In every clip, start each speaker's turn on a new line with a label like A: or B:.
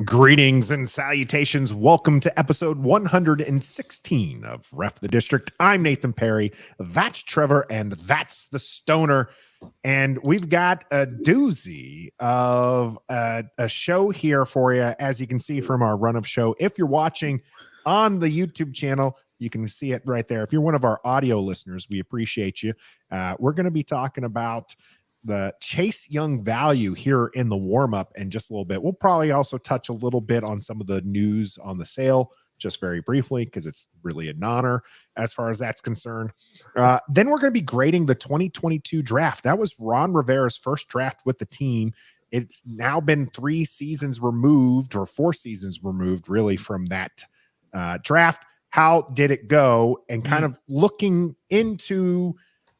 A: Greetings and salutations. Welcome to episode 116 of Ref the District. I'm Nathan Perry. That's Trevor, and that's the Stoner. And we've got a doozy of a show here for you, as you can see from our run of show. If you're watching on the YouTube channel, you can see it right there. If you're one of our audio listeners, we appreciate you. We're going to be talking about the Chase Young value here in the warm-up in just a little bit. We'll probably also touch a little bit on some of the news on the sale, just very briefly, because it's really an honor as far as that's concerned. Then we're going to be grading the 2022 draft. That was Ron Rivera's first draft with the team. It's now been 3 seasons removed, or 4 seasons removed, really, from that draft. How did it go? And kind of looking into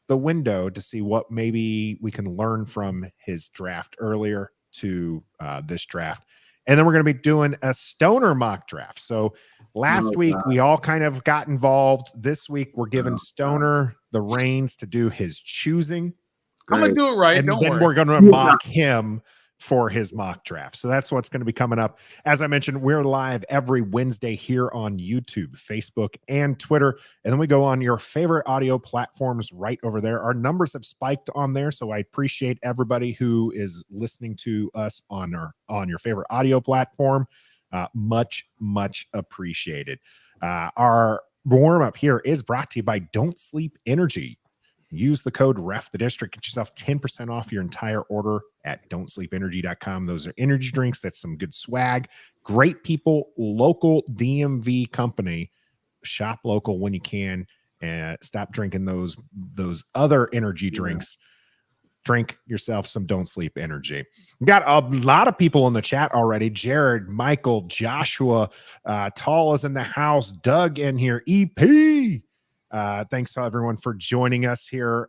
A: the window to see what maybe we can learn from his draft earlier to this draft. And then we're going to be doing a Stoner mock draft. So last week we all kind of got involved. This week we're giving Stoner the reins to do his choosing.
B: I'm going to do it right.
A: And
B: Don't
A: then
B: worry.
A: we're going to mock him for his mock draft. So that's what's going to be coming up. As I mentioned, we're live every Wednesday here on YouTube, Facebook, and Twitter. And then we go on your favorite audio platforms right over there. Our numbers have spiked on there, so I appreciate everybody who is listening to us on your favorite audio platform. Much appreciated. Our warm-up here is brought to you by Don't Sleep Energy. Use the code REF the District. Get yourself 10% off your entire order at don'tsleepenergy.com. Those are energy drinks. That's some good swag. Great people, local DMV company. Shop local when you can, and stop drinking those other energy drinks. Drink yourself some Don't Sleep Energy. We got a lot of people in the chat already. Jared, Michael, Joshua, Tall is in the house. Doug in here. EP. Thanks to everyone for joining us here.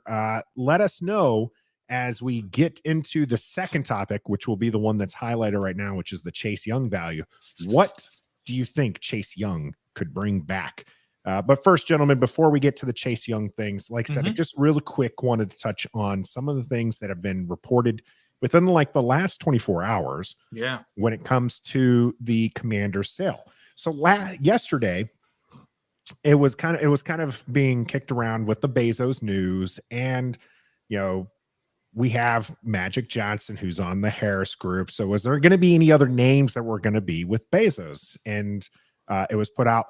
A: Let us know as we get into the second topic, which will be the one that's highlighted right now, which is the Chase Young value. What do you think Chase Young could bring back? But first, gentlemen, before we get to the Chase Young things, like I said, I just really quick wanted to touch on some of the things that have been reported within like the last 24 hours.
B: Yeah.
A: When it comes to the Commander's sale. So yesterday, it was kind of being kicked around with the Bezos news, and we have Magic Johnson, who's on the Harris group. So was there going to be any other names that were going to be with Bezos? And it was put out.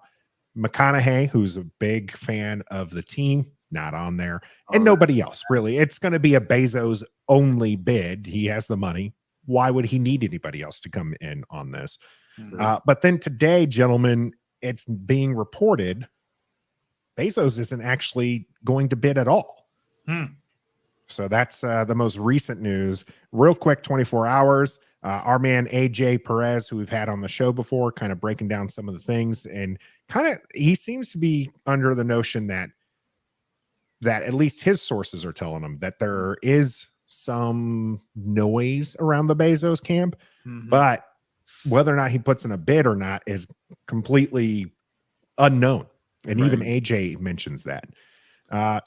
A: McConaughey, who's a big fan of the team, not on there, and nobody else really. It's going to be a Bezos only bid. He has the money. Why would he need anybody else to come in on this? But then today, gentlemen, it's being reported Bezos isn't actually going to bid at all. So that's the most recent news. Real quick, 24 hours. Our man AJ Perez, who we've had on the show before, kind of breaking down some of the things, and he seems to be under the notion that at least his sources are telling him that there is some noise around the Bezos camp, but whether or not he puts in a bid or not is completely unknown. And even AJ mentions that.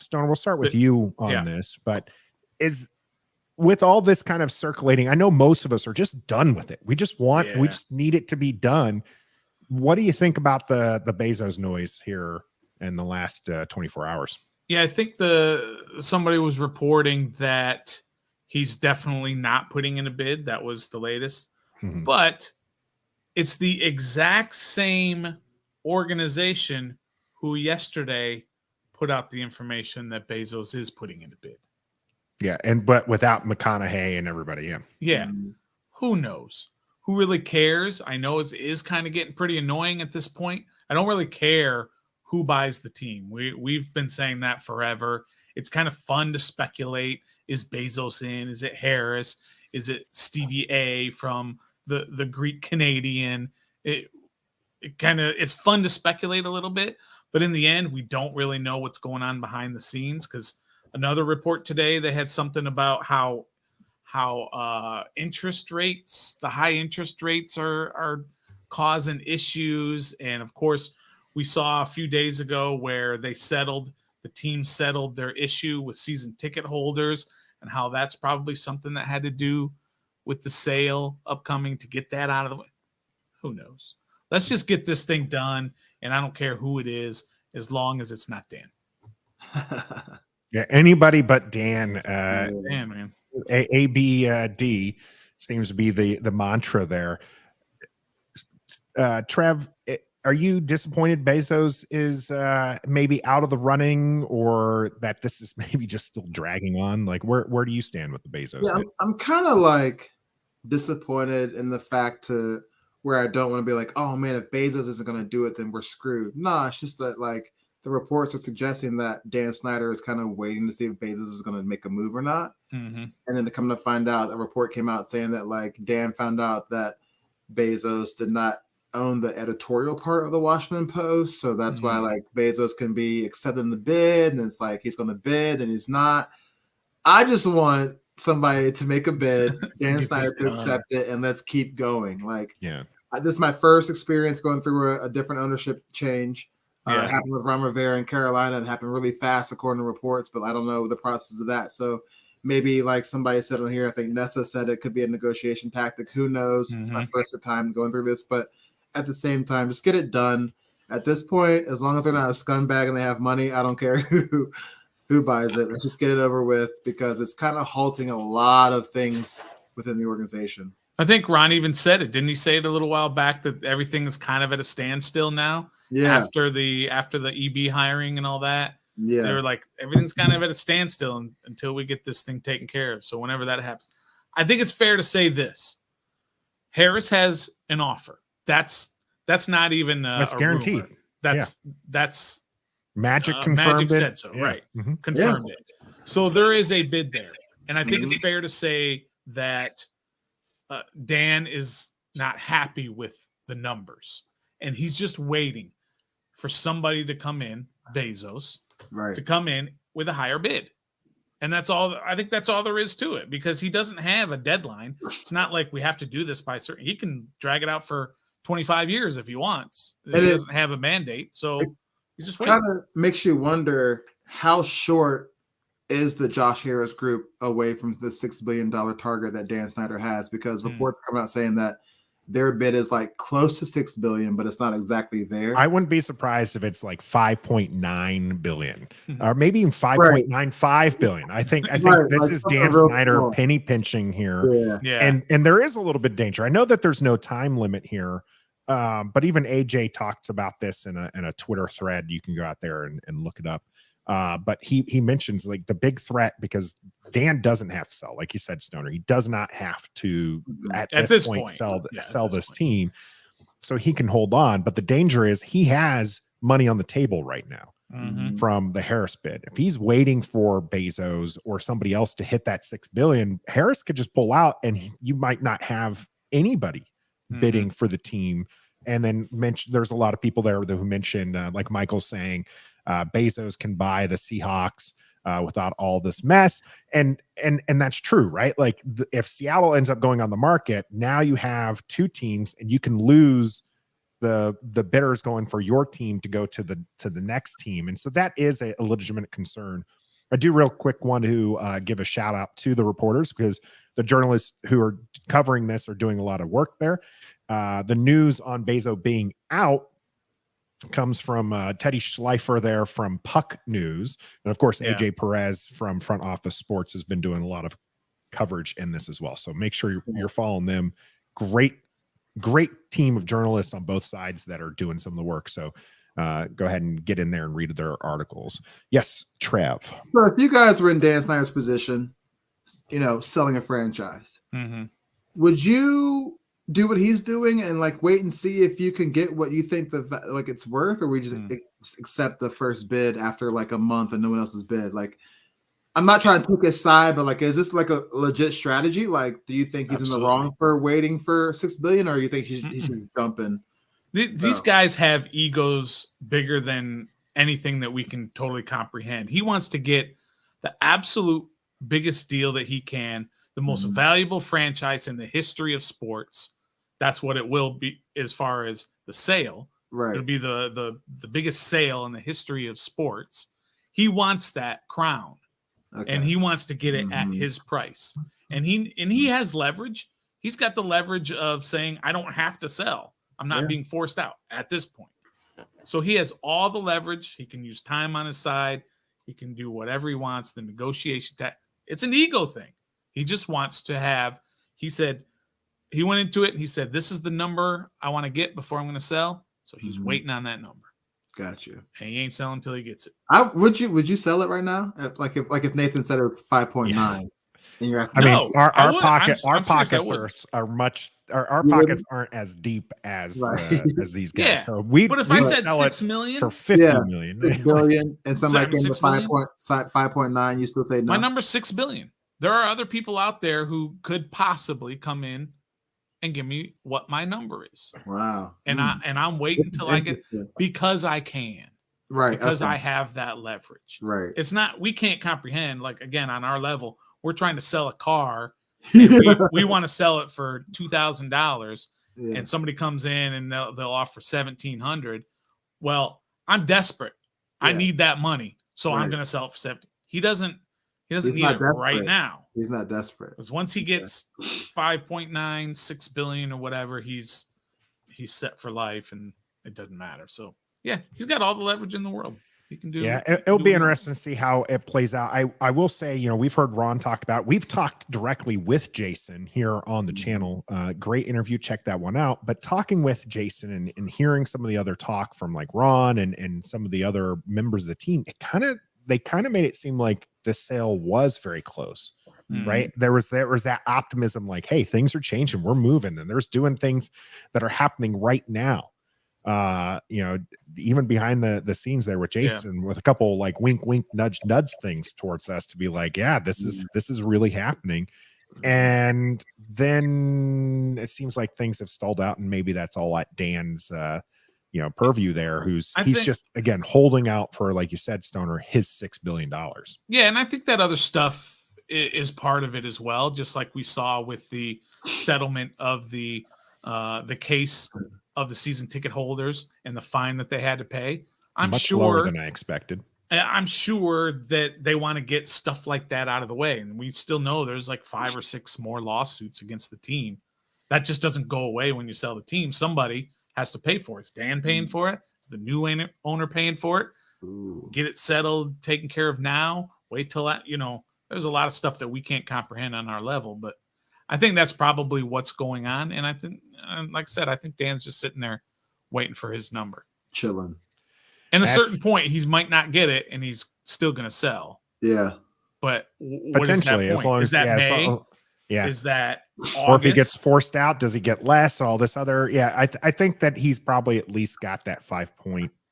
A: Stone, we'll start with you on this, but with all this kind of circulating, I know most of us are just done with it. We just need it to be done. What do you think about the Bezos noise here in the last 24 hours?
B: Yeah, I think somebody was reporting that he's definitely not putting in a bid. That was the latest. But it's the exact same organization who yesterday put out the information that Bezos is putting in a bid.
A: Yeah, but without McConaughey and everybody,
B: Yeah. Who knows? Who really cares? I know it is kind of getting pretty annoying at this point. I don't really care who buys the team. We've been saying that forever. It's kind of fun to speculate. Is Bezos in? Is it Harris? Is it Stevie A from the Greek Canadian? It's fun to speculate a little bit, but in the end, we don't really know what's going on behind the scenes because another report today. They had something about how interest rates, the high interest rates are causing issues. And of course, we saw a few days ago where the team settled their issue with season ticket holders, and how that's probably something that had to do with the sale upcoming to get that out of the way. Who knows? Let's just get this thing done, and I don't care who it is, as long as it's not Dan.
A: Yeah, anybody but Dan.
B: Dan, man.
A: ABD seems to be the mantra there. Trev, are you disappointed Bezos is maybe out of the running, or that this is maybe just still dragging on? Like, where do you stand with the Bezos?
C: Yeah, I'm kind of like disappointed in the fact to where I don't want to be like, oh man, if Bezos isn't going to do it, then we're screwed. No, it's just that like the reports are suggesting that Dan Snyder is kind of waiting to see if Bezos is going to make a move or not.
B: Mm-hmm.
C: And then to come to find out, a report came out saying that like Dan found out that Bezos did not own the editorial part of the Washington Post. So that's why like Bezos can be accepting the bid, and it's like he's going to bid and he's not. I just want somebody to make a bid, Dan Snyder to accept it, and let's keep going. Like,
A: yeah,
C: this is my first experience going through a different ownership change. It happened with Ron Rivera in Carolina. It happened really fast, according to reports, but I don't know the process of that. So maybe, like somebody said on here, I think Nessa said it could be a negotiation tactic. Who knows? It's my first time going through this, but at the same time, just get it done. At this point, as long as they're not a scumbag and they have money, I don't care who buys it. Let's just get it over with, because it's kind of halting a lot of things within the organization.
B: I think Ron even said it. Didn't he say it a little while back that everything is kind of at a standstill now?
C: Yeah.
B: After the EB hiring and all that.
C: Yeah.
B: They were like, everything's kind of at a standstill until we get this thing taken care of. So whenever that happens, I think it's fair to say this. Harris has an offer. That's not even
A: that's guaranteed.
B: Rumor. That's
A: Magic confirmed
B: Magic
A: it.
B: said so,
A: Yeah.
B: right?
A: Mm-hmm.
B: Confirmed it. So there is a bid there, and I think it's fair to say that Dan is not happy with the numbers, and he's just waiting for somebody to come in, Bezos, to come in with a higher bid. And that's all. I think that's all there is to it, because he doesn't have a deadline. It's not like we have to do this by certain. He can drag it out for 25 years if he wants. He doesn't have a mandate, so he's just waiting.
C: Kind of makes you wonder how short is the Josh Harris group away from the $6 billion target that Dan Snyder has, because reports come out saying that their bid is like close to $6 billion, but it's not exactly there.
A: I wouldn't be surprised if it's like 5.9 billion or maybe even 5.95 billion. I think this
C: like
A: is Dan Snyder penny pinching here.
B: Yeah.
A: And there is a little bit of danger. I know that there's no time limit here. But even AJ talks about this in a Twitter thread. You can go out there and look it up. But he mentions like the big threat, because Dan doesn't have to sell, like you said, Stoner. He does not have to at this point sell this team, so he can hold on. But the danger is he has money on the table right now from the Harris bid. If he's waiting for Bezos or somebody else to hit that $6 billion, Harris could just pull out, and you might not have anybody bidding for the team. And then there's a lot of people there who mentioned, like Michael saying, Bezos can buy the Seahawks without all this mess, and that's true, right? Like if Seattle ends up going on the market, now you have two teams, and you can lose the bidders going for your team to go to the next team, and so that is a legitimate concern. I do real quick want to give a shout out to the reporters, because the journalists who are covering this are doing a lot of work there. The news on Bezos being out comes from Teddy Schleifer there from Puck News. And of course, AJ Perez from Front Office Sports has been doing a lot of coverage in this as well. So make sure you're following them. Great team of journalists on both sides that are doing some of the work. So go ahead and get in there and read their articles. Yes, Trev.
C: So if you guys were in Dan Snyder's position, selling a franchise, would you do what he's doing and like wait and see if you can get what you think it's worth, or we just accept the first bid after like a month and no one else has bid? Like, I'm not trying to take his side, but like, is this like a legit strategy? Like, do you think he's in the wrong for waiting for $6 billion, or you think he should jump in?
B: These guys have egos bigger than anything that we can totally comprehend. He wants to get the absolute biggest deal that he can, the most valuable franchise in the history of sports. That's what it will be as far as the sale.
C: Right.
B: It'll be the biggest sale in the history of sports. He wants that crown, and he wants to get it at his price. And he has leverage. He's got the leverage of saying, I don't have to sell. I'm not being forced out at this point. So he has all the leverage. He can use time on his side. He can do whatever he wants. The negotiation, it's an ego thing. He just wants to have, he said, he went into it and he said, this is the number I want to get before I'm going to sell. So he's waiting on that number.
C: Gotcha.
B: And he ain't selling until he gets it.
C: Would you sell it right now? Like if Nathan said it was 5.9.
A: Yeah.
C: And you're asking,
A: I mean,
B: No,
A: our
B: I would.
A: pockets
B: I'm serious,
A: are much. Our
C: You
A: pockets aren't as deep as as these guys.
B: Yeah.
A: So we.
B: But if
A: we
B: I said
A: sell it
B: 6 million,
A: for 50 million,
C: $6 billion, and somebody came to
B: 6 million?
C: 5.9, you still say no?
B: my number's 6 billion. There are other people out there who could possibly come in and give me what my number is.
C: Wow.
B: And I'm waiting until I get, because I can.
C: Right.
B: Because I have that leverage.
C: Right.
B: It's not, we can't comprehend, like, again, on our level, we're trying to sell a car. we want to sell it for $2,000, and somebody comes in and they'll offer $1,700. Well, I'm desperate. I need that money, so I'm going to sell it for $70. He doesn't need it right now.
C: He's not desperate.
B: Because once he gets 5.9, 6 billion or whatever, he's set for life, and it doesn't matter. So yeah, he's got all the leverage in the world. He can do.
A: Yeah, it'll be interesting to see how it plays out. I will say, we've heard Ron talk about. We've talked directly with Jason here on the channel. Great interview. Check that one out. But talking with Jason and hearing some of the other talk from like Ron and some of the other members of the team, they kind of made it seem like the sale was very close. Right. There was that optimism, like, hey, things are changing. We're moving, and there's doing things that are happening right now. Even behind the scenes there with Jason, with a couple like wink, nudge things towards us to be like, yeah, this is really happening. And then it seems like things have stalled out, and maybe that's all at Dan's, purview there, he's just, again, holding out for, like you said, Stoner, his $6 billion.
B: Yeah. And I think that other stuff is part of it as well. Just like we saw with the settlement of the case of the season ticket holders and the fine that they had to pay. I'm
A: Much
B: sure
A: lower than I expected.
B: I'm sure that they want to get stuff like that out of the way. And we still know there's like 5 or 6 more lawsuits against the team. That just doesn't go away when you sell the team. Somebody has to pay for it. Is Dan paying for it? Is the new owner paying for it? Get it settled, taken care of now. Wait till that, there's a lot of stuff that we can't comprehend on our level, but I think that's probably what's going on. And I think, like I said, I think Dan's just sitting there waiting for his number.
C: Chilling.
B: And at a certain point, he might not get it, and he's still going to sell.
C: Yeah.
B: But what
A: potentially,
B: is that point?
A: as long as
B: is that May?
A: Yeah.
B: Is that August?
A: Or if he gets forced out, does he get less? All this other, I think that he's probably at least got that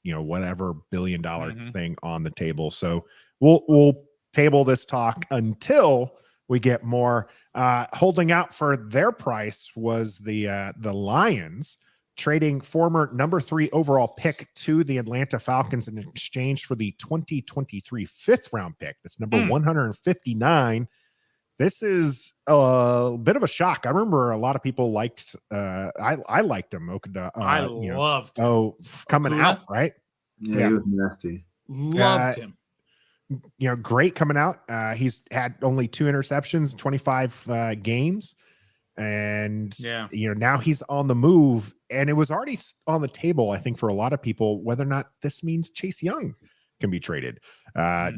A: whatever $1 billion thing on the table. So we'll table this talk until we get more. Holding out for their price was the Lions, trading former number 3 overall pick to the Atlanta Falcons in exchange for the 2023 5th round pick. That's number 159. This is a bit of a shock. I remember a lot of people liked. I liked him. Okudah.
B: I loved.
A: Coming
B: Okudah?
A: out, right?
C: Yeah, he was nasty.
B: Loved him.
A: Great coming out. He's had only 2 interceptions, 25 games, and now he's on the move. And it was already on the table, I think, for a lot of people, whether or not this means Chase Young can be traded.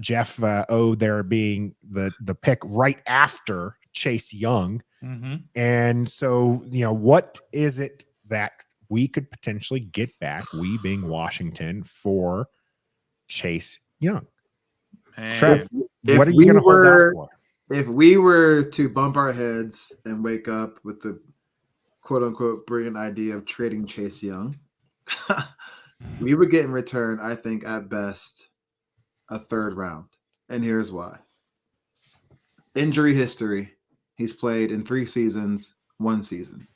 A: Jeff there being the pick right after Chase Young. And so, what is it that we could potentially get back, we being Washington, for Chase Young? Trev, what are you going to hold out for?
C: If we were to bump our heads and wake up with the quote unquote brilliant idea of trading Chase Young, we would get in return, I think, at best, a 3rd round. And here's why. Injury history. He's played in 3 seasons, 1 season.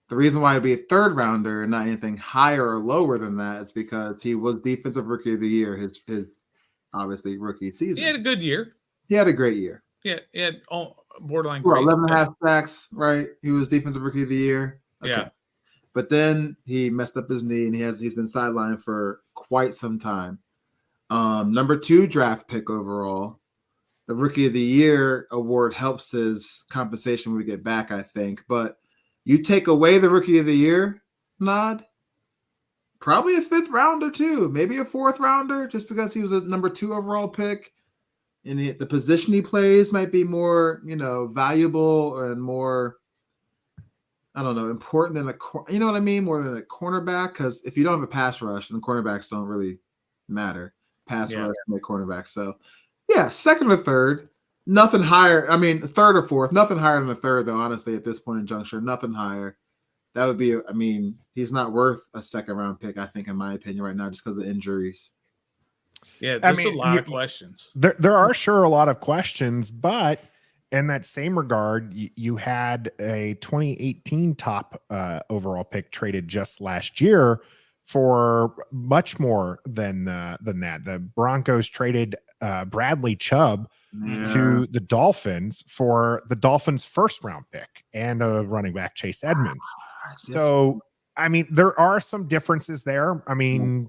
C: The reason why it'd be a 3rd rounder and not anything higher or lower than that is because he was Defensive Rookie of the Year his obviously rookie season.
B: He had a good year.
C: He had a great year.
B: Yeah, he had borderline
C: Well,
B: great.
C: 11 and a half sacks, right? He was defensive rookie of the year. Okay.
B: Yeah.
C: But then he messed up his knee, and he's been sidelined for quite some time. Number 2 draft pick overall. The Rookie of the Year award helps his compensation when we get back, I think. But you take away the Rookie of the Year nod, probably a 5th rounder too, maybe a 4th rounder, just because he was a number 2 overall pick. And the position he plays might be more, valuable and more, I don't know, important than you know what I mean? More than a cornerback. Because if you don't have a pass rush, then cornerbacks don't really matter. Pass rush and cornerbacks. So, yeah, 2nd or 3rd. Nothing higher. I mean, 3rd or 4th. Nothing higher than a 3rd, though, honestly, at this point in juncture. Nothing higher. That would be, he's not worth a 2nd round pick, I think, in my opinion, right now, just because of injuries.
B: Yeah, there's a lot of questions.
A: There are sure a lot of questions, but in that same regard, you had a 2018 top overall pick traded just last year for much more than that. The Broncos traded Bradley Chubb to the Dolphins for the Dolphins' 1st round pick and a running back, Chase Edmonds. So, there are some differences there. Many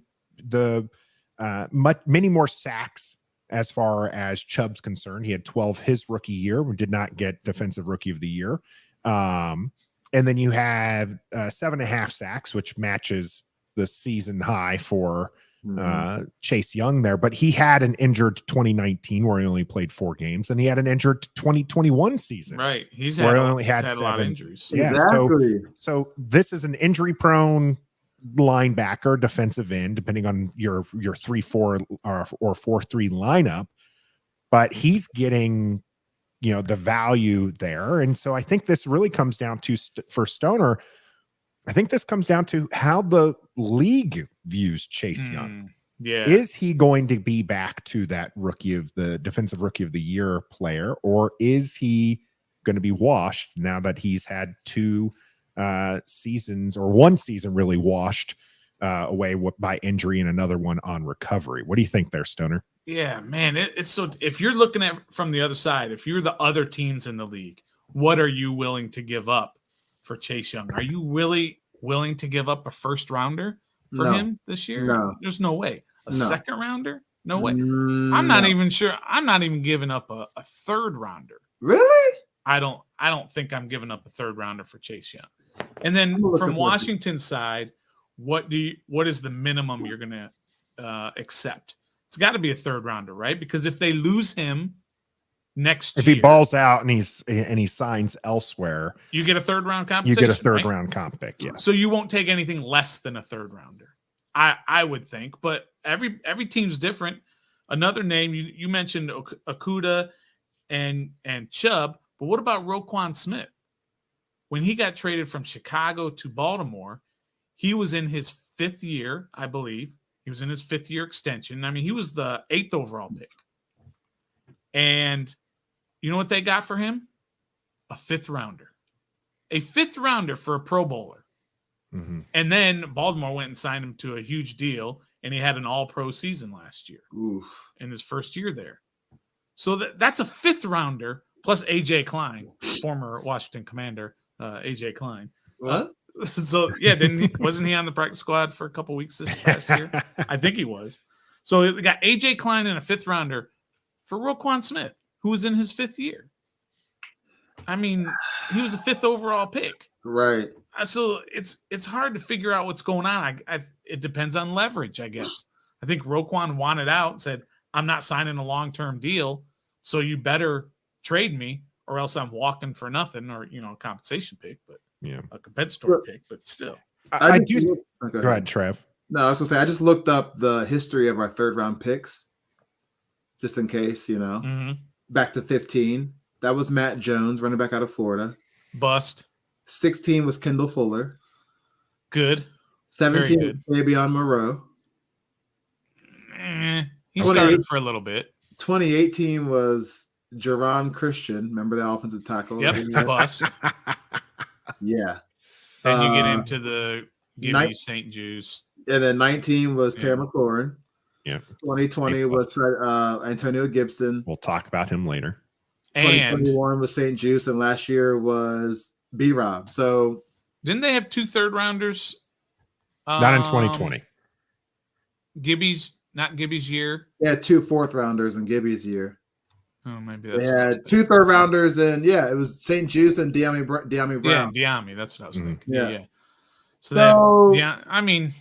A: more sacks as far as Chubb's concerned. He had 12 his rookie year. We did not get defensive rookie of the year. And then you have 7.5 sacks, which matches the season high for Chase Young there. But he had an injured 2019 where he only played 4 games, and he had an injured 2021 season.
B: Right. He's
A: had
B: a lot of injuries.
A: Yeah.
C: Exactly.
A: So this is an injury prone linebacker, defensive end, depending on your 3-4 or 4-3 lineup, but he's getting the value there. And so I think this really comes down to for Stoner, I think this comes down to how the league views Chase Young.
B: Yeah.
A: Is he going to be back to that defensive rookie of the year player, or is he going to be washed now that he's had 2 seasons, or 1 season really washed away by injury and another one on recovery? What do you think there, Stoner?
B: Yeah, man, it's so, if you're looking at from the other side, if you're the other teams in the league, what are you willing to give up for Chase Young? Are you really willing to give up a 1st rounder for him this year?
C: No.
B: There's no way. A 2nd rounder? No way. I'm not even sure. I'm not even giving up a 3rd rounder.
C: Really?
B: I don't think I'm giving up a 3rd rounder for Chase Young. And then from Washington's side, what is the minimum you're going to accept? It's got to be a 3rd rounder, right? Because if they lose him next year,
A: if he balls out and he signs elsewhere,
B: you get a 3rd round compensation.
A: You get a 3rd round comp pick. Yeah.
B: So you won't take anything less than a 3rd rounder, I would think. But every team's different. Another name you mentioned Okudah and Chubb, but what about Roquan Smith? When he got traded from Chicago to Baltimore, he was in his 5th year, I believe. He was in his 5th year extension. He was the 8th overall pick. And you know what they got for him? A 5th rounder. A 5th rounder for a Pro Bowler.
A: Mm-hmm.
B: And then Baltimore went and signed him to a huge deal, and he had an all-pro season last year.
C: Oof.
B: In his 1st year there. So that's a 5th rounder plus A.J. Klein, former Washington Commander, A.J. Klein.
C: What?
B: So yeah, wasn't he on the practice squad for a couple weeks this past year? I think he was. So they got A.J. Klein and a 5th rounder for Roquan Smith, who was in his 5th year. He was the 5th overall pick.
C: Right.
B: So it's hard to figure out what's going on. It depends on leverage, I guess. I think Roquan wanted out, said, I'm not signing a long-term deal, so you better trade me or else I'm walking for nothing, or, a compensation pick, but a compensatory pick, but still.
A: I do. Go ahead, Trev.
C: No, I was going to say, I just looked up the history of our 3rd round picks, just in case,
B: Mm-hmm.
C: Back to 15. That was Matt Jones, running back out of Florida.
B: Bust.
C: 16 was Kendall Fuller.
B: Good.
C: 17
B: Very
C: was Fabian Moreau.
B: He started for a little bit.
C: 2018 was Jerron Christian. Remember the offensive tackle?
B: Yep, bust.
C: Yeah.
B: Then you get into the Gibby St. Juice.
C: And then 19 was Terry McLaurin.
A: Yeah.
C: 2020 was Antonio Gibson.
A: We'll talk about him later.
B: And
C: 2021 was St. Juice, and last year was B-Rob. So
B: didn't they have 2 third-rounders?
A: Not in 2020.
B: Not Gibby's year.
C: They had 2 4th-rounders in Gibby's year.
B: Oh, maybe that's.
C: They had 2 3rd-rounders, and it was St. Juice and Diami Brown.
B: Yeah, Diami. That's what I was thinking.
C: Yeah.
B: Yeah. So I mean,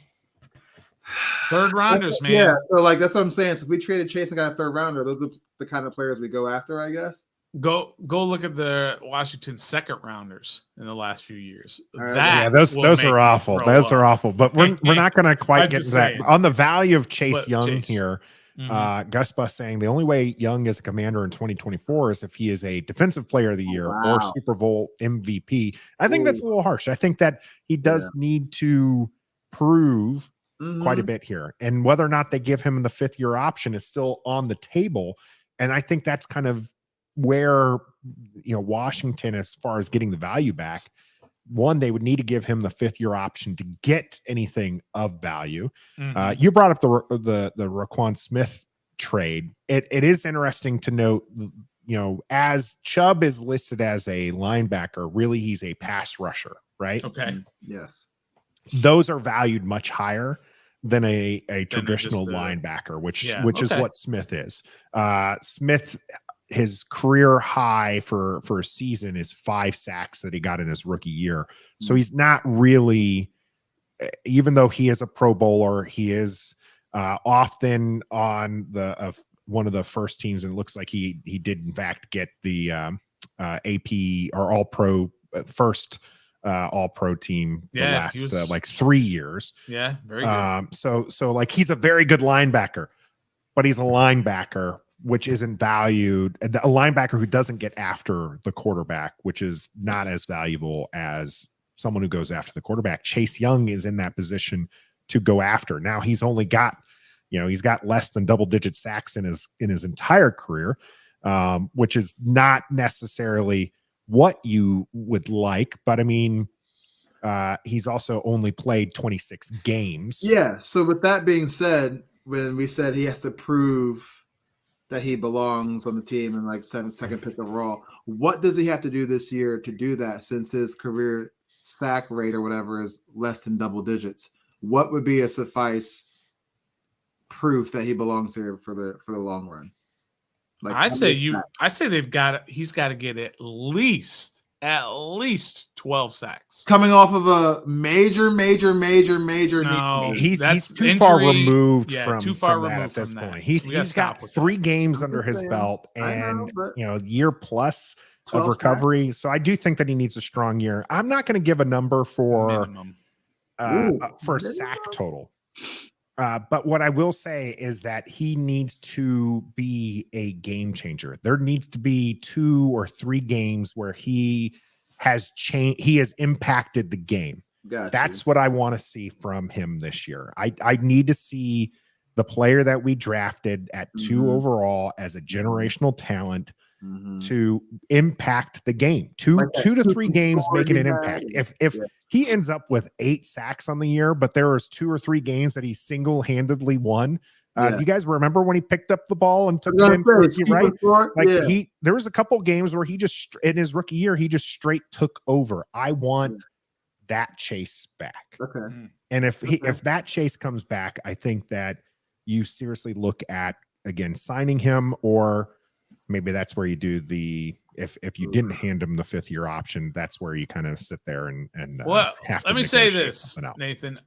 B: 3rd-rounders, man.
C: Yeah, so like that's what I'm saying. So if we traded Chase and got a 3rd-rounder, those are the kind of players we go after, I guess.
B: Go look at the Washington 2nd-rounders in the last few years.
C: Right.
A: Those are awful. Those are awful. But we're not going to quite get to that. On the value of Chase Young here, Gus Bus saying the only way Young is a Commander in 2024 is if he is a Defensive Player of the Year or Super Bowl MVP. I think that's a little harsh. I think that he does need to prove quite a bit here, and whether or not they give him the 5th-year option is still on the table. And I think that's kind of where Washington, as far as getting the value back, one, they would need to give him the 5th-year option to get anything of value. You brought up the Roquan Smith trade. It is interesting to note, as Chubb is listed as a linebacker, really he's a pass rusher, right?
B: Okay.
C: Yes.
A: Those are valued much higher than a traditional linebacker, which is what Smith is. Smith, his career high for a season is 5 sacks that he got in his rookie year. So he's not really, even though he is a Pro Bowler, he is often on one of the first teams, and it looks like he did in fact get the AP or All Pro first All Pro team the last 3 years.
B: Yeah, very good.
A: So like he's a very good linebacker, but he's a linebacker which isn't valued. A linebacker who doesn't get after the quarterback, which is not as valuable as someone who goes after the quarterback. Chase Young is in that position to go after. Now he's only got, he's got less than double-digit sacks in his entire career, which is not necessarily what you would like. But I mean, he's also only played 26 games.
C: Yeah. So with that being said, when we said he has to prove that he belongs on the team and like 2nd pick overall, what does he have to do this year to do that, since his career sack rate or whatever is less than double digits? What would be a suffice proof that he belongs here for the long run? Like,
B: I say he's got to get at least 12 sacks.
C: Coming off of a major
B: no,
A: he's too far removed from that at this point. He's got 3 games under his belt and year plus of recovery. Sacks. So I do think that he needs a strong year. I'm not going to give a number for sack total. But what I will say is that he needs to be a game changer. There needs to be 2 or 3 games where he has changed. He has impacted the game. That's what I want to see from him this year. I need to see the player that we drafted at 2 overall as a generational talent to impact the game. 2 to 3 games making an impact. If he ends up with 8 sacks on the year, but there was 2 or 3 games that he single-handedly won. Do you guys remember when he picked up the ball and took it in for right? There was a couple games where he just, in his rookie year, he just straight took over. I want that Chase back. Okay. And if that Chase comes back, I think that you seriously look at, again, signing him, or maybe that's where you do if you didn't hand him the 5th-year option, that's where you kind of sit there and have to.
B: Let me say this, Nathan.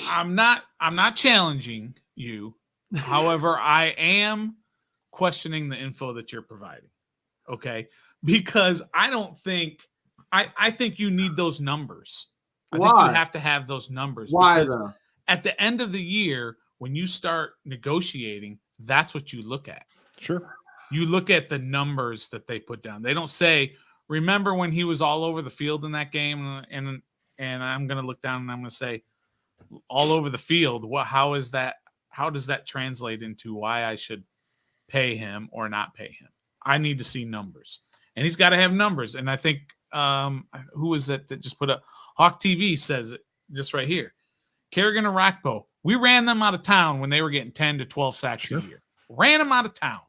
B: I'm not challenging you. However, I am questioning the info that you're providing. Okay, because I think you need those numbers. I think you have to have those numbers.
C: Why
B: because
C: though?
B: At the end of the year, when you start negotiating, that's what you look at.
A: Sure.
B: You look at the numbers that they put down. They don't say, remember when he was all over the field in that game? And I'm going to look down and I'm going to say, all over the field. How is that? How does that translate into why I should pay him or not pay him? I need to see numbers. And he's got to have numbers. And I think, who is that just put up? Hawk TV says it just right here. Kerrigan Arakpo, We ran them out of town when they were getting 10 to 12 sacks a year. Ran them out of town.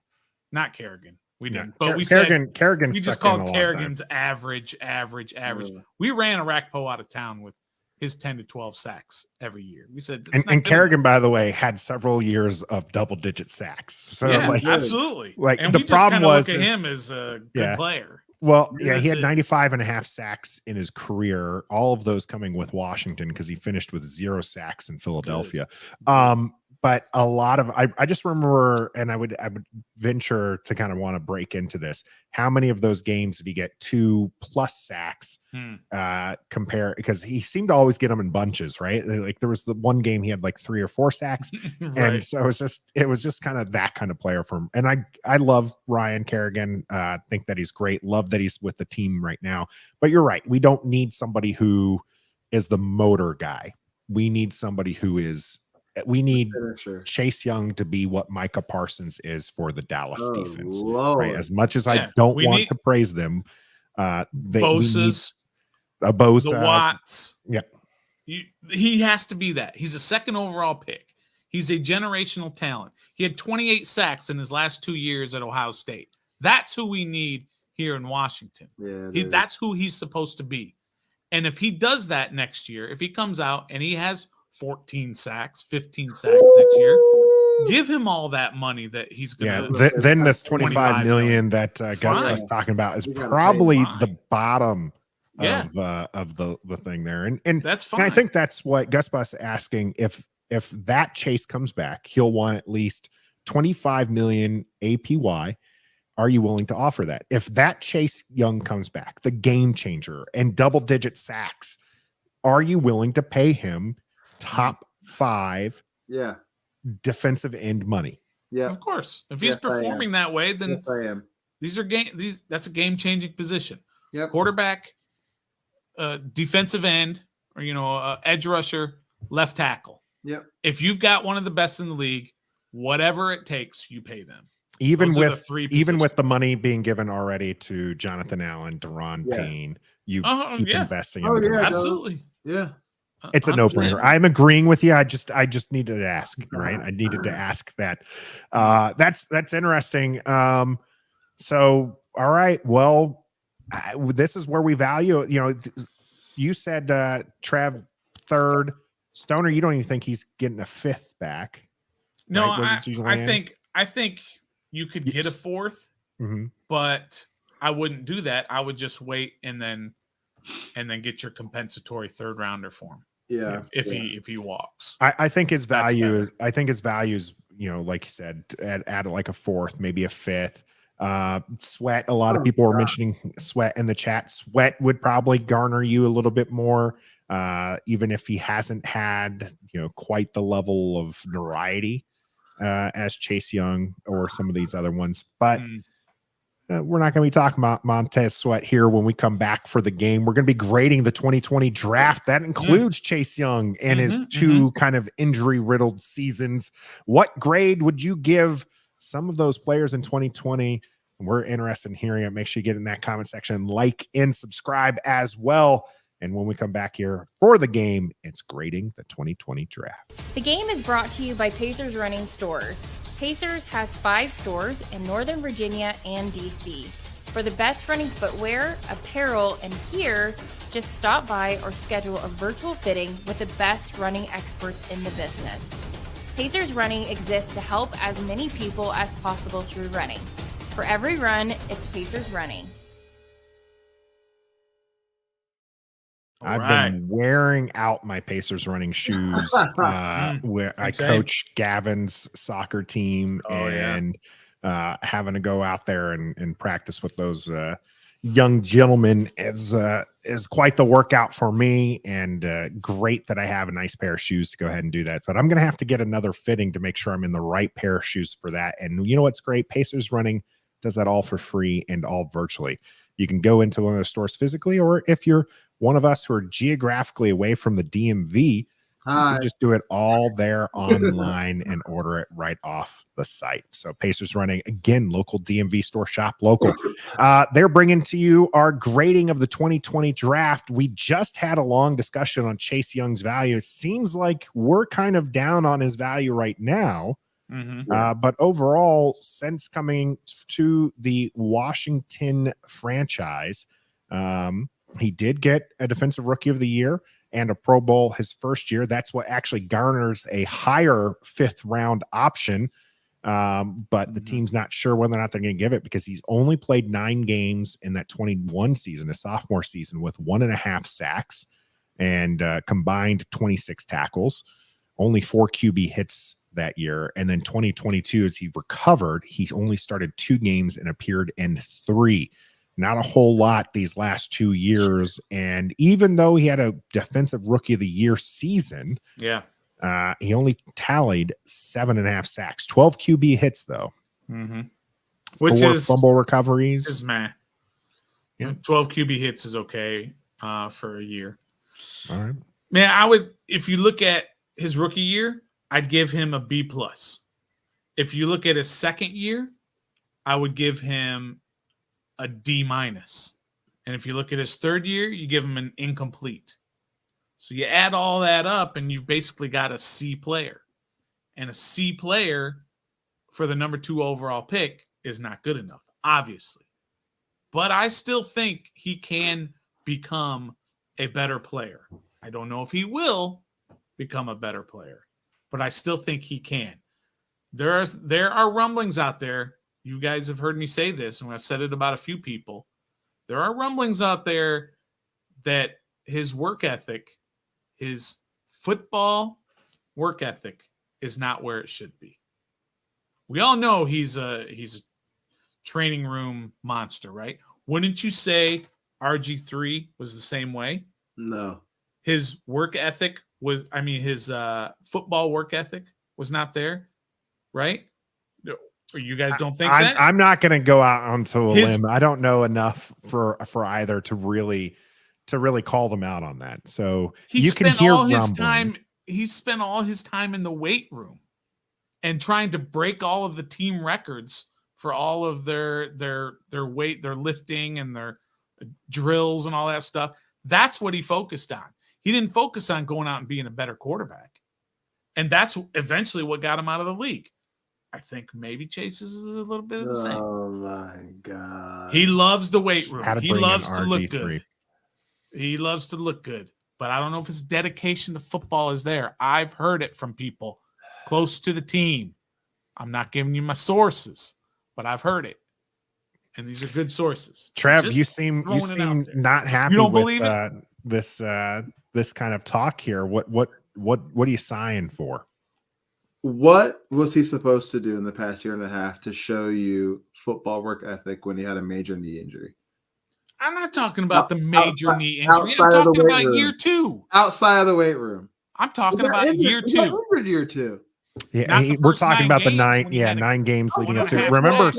B: Not Kerrigan. We didn't. But we just called Kerrigan's average. We ran Arakpo out of town with his 10 to 12 sacks every year. We said,
A: and Kerrigan, by the way, had several years of double-digit sacks. So
B: absolutely.
A: And the problem was
B: look at him as a good player.
A: Well, he had 95.5 sacks in his career, all of those coming with Washington because he finished with 0 sacks in Philadelphia. But a lot of I just remember, and I would venture to kind of want to break into this. How many of those games did he get 2+ sacks? Because he seemed to always get them in bunches, right? Like there was the one game he had like 3 or 4 sacks,
B: right.
A: And so it was just kind of that kind of player from. And I love Ryan Kerrigan. Think that he's great. Love that he's with the team right now. But you're right. We don't need somebody who is the motor guy. We need somebody who is. We need Chase Young to be what Micah Parsons is for the Dallas defense. Right? As much as I don't want to praise them,
B: Bosa's,
A: Bosa,
B: the Watts. He has to be that. He's a 2nd overall pick. He's a generational talent. He had 28 sacks in his last 2 years at Ohio State. That's who we need here in Washington. That's who he's supposed to be. And if he does that next year, if he comes out and he has 14 sacks, 15 sacks next year, give him all that money that he's going to.
A: Then this 25 million that Gus was talking about is probably the bottom of the thing there. And
B: that's fine.
A: And I think that's what Gus Bus asking. If that Chase comes back, he'll want at least 25 million APY. Are you willing to offer that? If that Chase Young comes back, the game changer and double-digit sacks, are you willing to pay him top 5 defensive end money?
B: Of course. If he's performing that way, then that's a game-changing position. Quarterback, defensive end, or edge rusher, left tackle. If you've got one of the best in the league, whatever it takes, you pay them.
A: Even with the money being given already to Jonathan Allen, Deron Payne, you keep investing in them.
B: Absolutely.
A: It's a no-brainer. I'm agreeing with you. I just needed to ask, right? I needed to ask that. That's interesting. So, all right. Well, this is where we value. You said Trev 3rd. Stoner, you don't even think he's getting a 5th back.
B: No,
A: right?
B: I think you could get a 4th, but I wouldn't do that. I would just wait and then get your compensatory 3rd rounder for him. If he walks,
A: I think his value is. I think his value is. Like you said, add like a 4th, maybe a 5th. Sweat. A lot of people were mentioning Sweat in the chat. Sweat would probably garner you a little bit more, even if he hasn't had quite the level of notoriety as Chase Young or some of these other ones, but. We're not going to be talking about Montez Sweat here when we come back for the game. We're going to be grading the 2020 draft. That includes Chase Young and his 2 kind of injury-riddled seasons. What grade would you give some of those players in 2020? We're interested in hearing it. Make sure you get in that comment section, like and subscribe as well. And when we come back here for the game, it's grading the 2020 draft.
D: The game is brought to you by Pacers Running Stores. Pacers has 5 stores in Northern Virginia and DC. For the best running footwear, apparel, and gear, just stop by or schedule a virtual fitting with the best running experts in the business. Pacers Running exists to help as many people as possible through running. For every run, it's Pacers Running.
A: I've been wearing out my Pacers running shoes where I coach Gavin's soccer team and having to go out there and practice with those young gentlemen is quite the workout for me, and great that I have a nice pair of shoes to go ahead and do that. But I'm going to have to get another fitting to make sure I'm in the right pair of shoes for that. And you know what's great? Pacers Running does that all for free and all virtually. You can go into one of the stores physically, or if you're one of us who are geographically away from the DMV, You can just do it all there online and order it right off the site. So Pacers running, again, local DMV store, shop local. They're bringing to you our grading of the 2020 draft. We just had a long discussion on Chase Young's value. It seems like we're kind of down on his value right now. But overall, since coming to the Washington franchise, he did get a Defensive Rookie of the Year and a Pro Bowl his first year. That's what actually garners a higher 5th round option. But the team's not sure whether or not they're going to give it because he's only played 9 games in that 21 season, a sophomore season, with 1.5 sacks and combined 26 tackles, only 4 QB hits that year. And then 2022, as he recovered, he only started 2 games and appeared in 3. Not a whole lot these last 2 years. And even though he had a Defensive Rookie of the Year season, he only tallied 7.5 sacks, 12 QB hits though.
B: Which
A: 4
B: is
A: fumble recoveries.
B: Is meh. 12 QB hits is okay for a year.
A: All right.
B: Man, I would, if you look at his rookie year, I'd give him a B+. If you look at his second year, I would give him a D-. And if you look at his third year, you give him an incomplete. So you add all that up and you've basically got a C player. And a C player for the number 2 overall pick is not good enough, obviously. But I still think he can become a better player. I don't know if he will become a better player, but I still think he can. There are rumblings out there. You guys have heard me say this, and I've said it about a few people. There are rumblings out there that his work ethic, his football work ethic, is not where it should be. We all know he's a training room monster, right? Wouldn't you say RG3 was the same way?
C: No.
B: His work ethic was, his football work ethic was not there, right? You guys don't think that?
A: I'm not going to go out onto a limb. I don't know enough for either to really call them out on that. So you can hear rumblings.
B: He spent all his time in the weight room and trying to break all of the team records for all of their weight, their lifting and their drills and all that stuff. That's what he focused on. He didn't focus on going out and being a better quarterback. And that's eventually what got him out of the league. I think maybe Chase is a little bit of the same.
C: Oh my God.
B: He loves the weight room. He loves to look
A: RG3.
B: good. He loves to look good. But I don't know if his dedication to football is there. I've heard it from people close to the team. I'm not giving you my sources, but I've heard it. And these are good sources.
A: Trev, you seem not happy with this kind of talk here. What are you sighing for?
C: What was he supposed to do in the past year and a half to show you football work ethic when he had a major knee injury?
B: I'm not talking about the major knee injury. I'm talking about year 2.
C: Outside of the weight room.
B: I'm talking about year 2.
C: Year 2.
A: Yeah, we're talking about the 9 games leading up to it. Remember,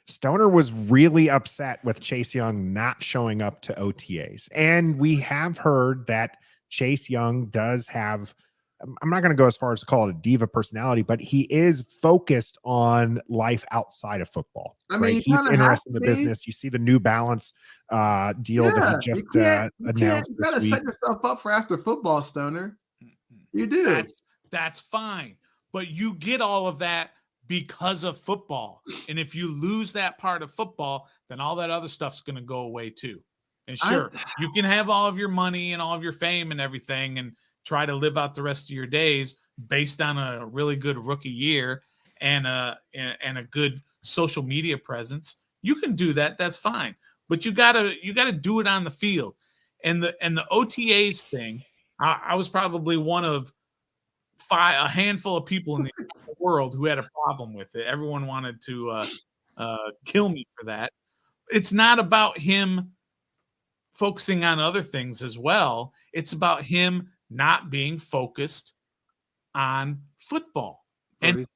A: Stoner was really upset with Chase Young not showing up to OTAs. And we have heard that Chase Young does have, I'm not going to go as far as to call it a diva personality, but he is focused on life outside of football. He's interested in the business. You see the New Balance deal that he just announced this week.
C: Set yourself up for after football, Stoner. You do.
B: That's fine. But you get all of that because of football. And if you lose that part of football, then all that other stuff's going to go away too. And sure, you can have all of your money and all of your fame and everything and try to live out the rest of your days based on a really good rookie year and a good social media presence. You can do that. That's fine. But you gotta do it on the field. And the OTAs thing, I was probably one of a handful of people in the world who had a problem with it. Everyone wanted to kill me for that. It's not about him focusing on other things as well. It's about him not being focused on football. And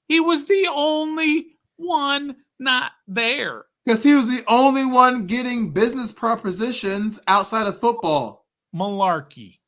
B: he was the only one not there.
C: Because he was the only one getting business propositions outside of football.
B: Malarkey.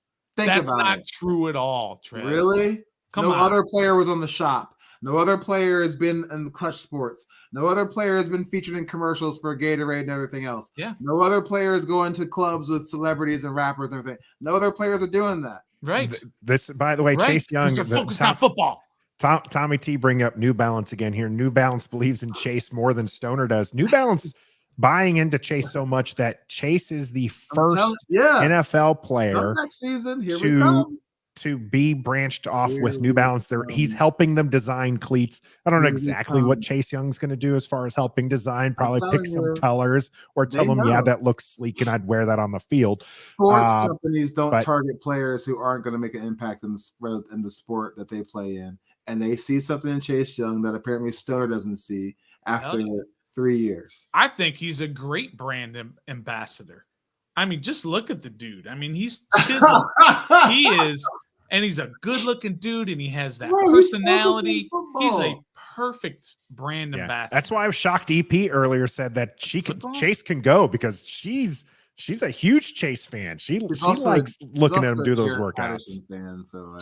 B: That's
C: about
B: not
C: it.
B: true at all, Trev.
C: Really?
B: Come
C: no
B: on.
C: other player was on the shop. No other player has been in Clutch Sports. No other player has been featured in commercials for Gatorade and everything else.
B: Yeah.
C: No other player is going to clubs with celebrities and rappers and everything. No other players are doing that.
B: Right.
A: This, by the way,
B: Right.
A: Chase Young.
B: They're focused on football.
A: Tommy T bring up New Balance again here. New Balance believes in Chase more than Stoner does. New Balance buying into Chase so much that Chase is the first NFL player
C: next season. Here we come.
A: to be branched off with New Balance. He's helping them design cleats. I don't know exactly what Chase Young's going to do as far as helping design, probably pick some colors or tell them, yeah, that looks sleek and I'd wear that on the field.
C: Sports companies don't target players who aren't going to make an impact in the sport that they play in. And they see something in Chase Young that apparently Stoner doesn't see after 3 years.
B: I think he's a great brand ambassador. I mean, just look at the dude. I mean, he's chiseled. He is, and he's a good-looking dude, and he has that personality. He's a perfect brand ambassador.
A: That's why I was shocked. EP earlier said that Chase can go because she's a huge Chase fan. She likes looking at him do those workouts.
C: Fan, so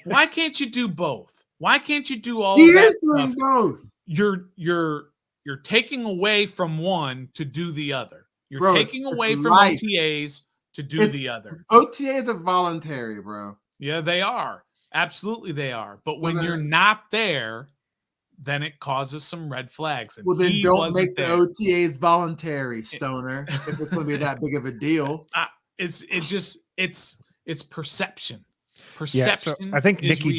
B: why can't you do both? Why can't you do all
C: of that?
B: He
C: is doing both.
B: You're taking away from one to do the other. You're taking away from OTAs to do the other.
C: OTAs are voluntary, bro.
B: Yeah, they are. Absolutely, they are. But when you're not there, then it causes some red flags. And
C: well, then don't make the OTAs voluntary, Stoner. If it's going to be that big of a deal,
B: it's perception. Perception.
A: Yeah, so I think Nikki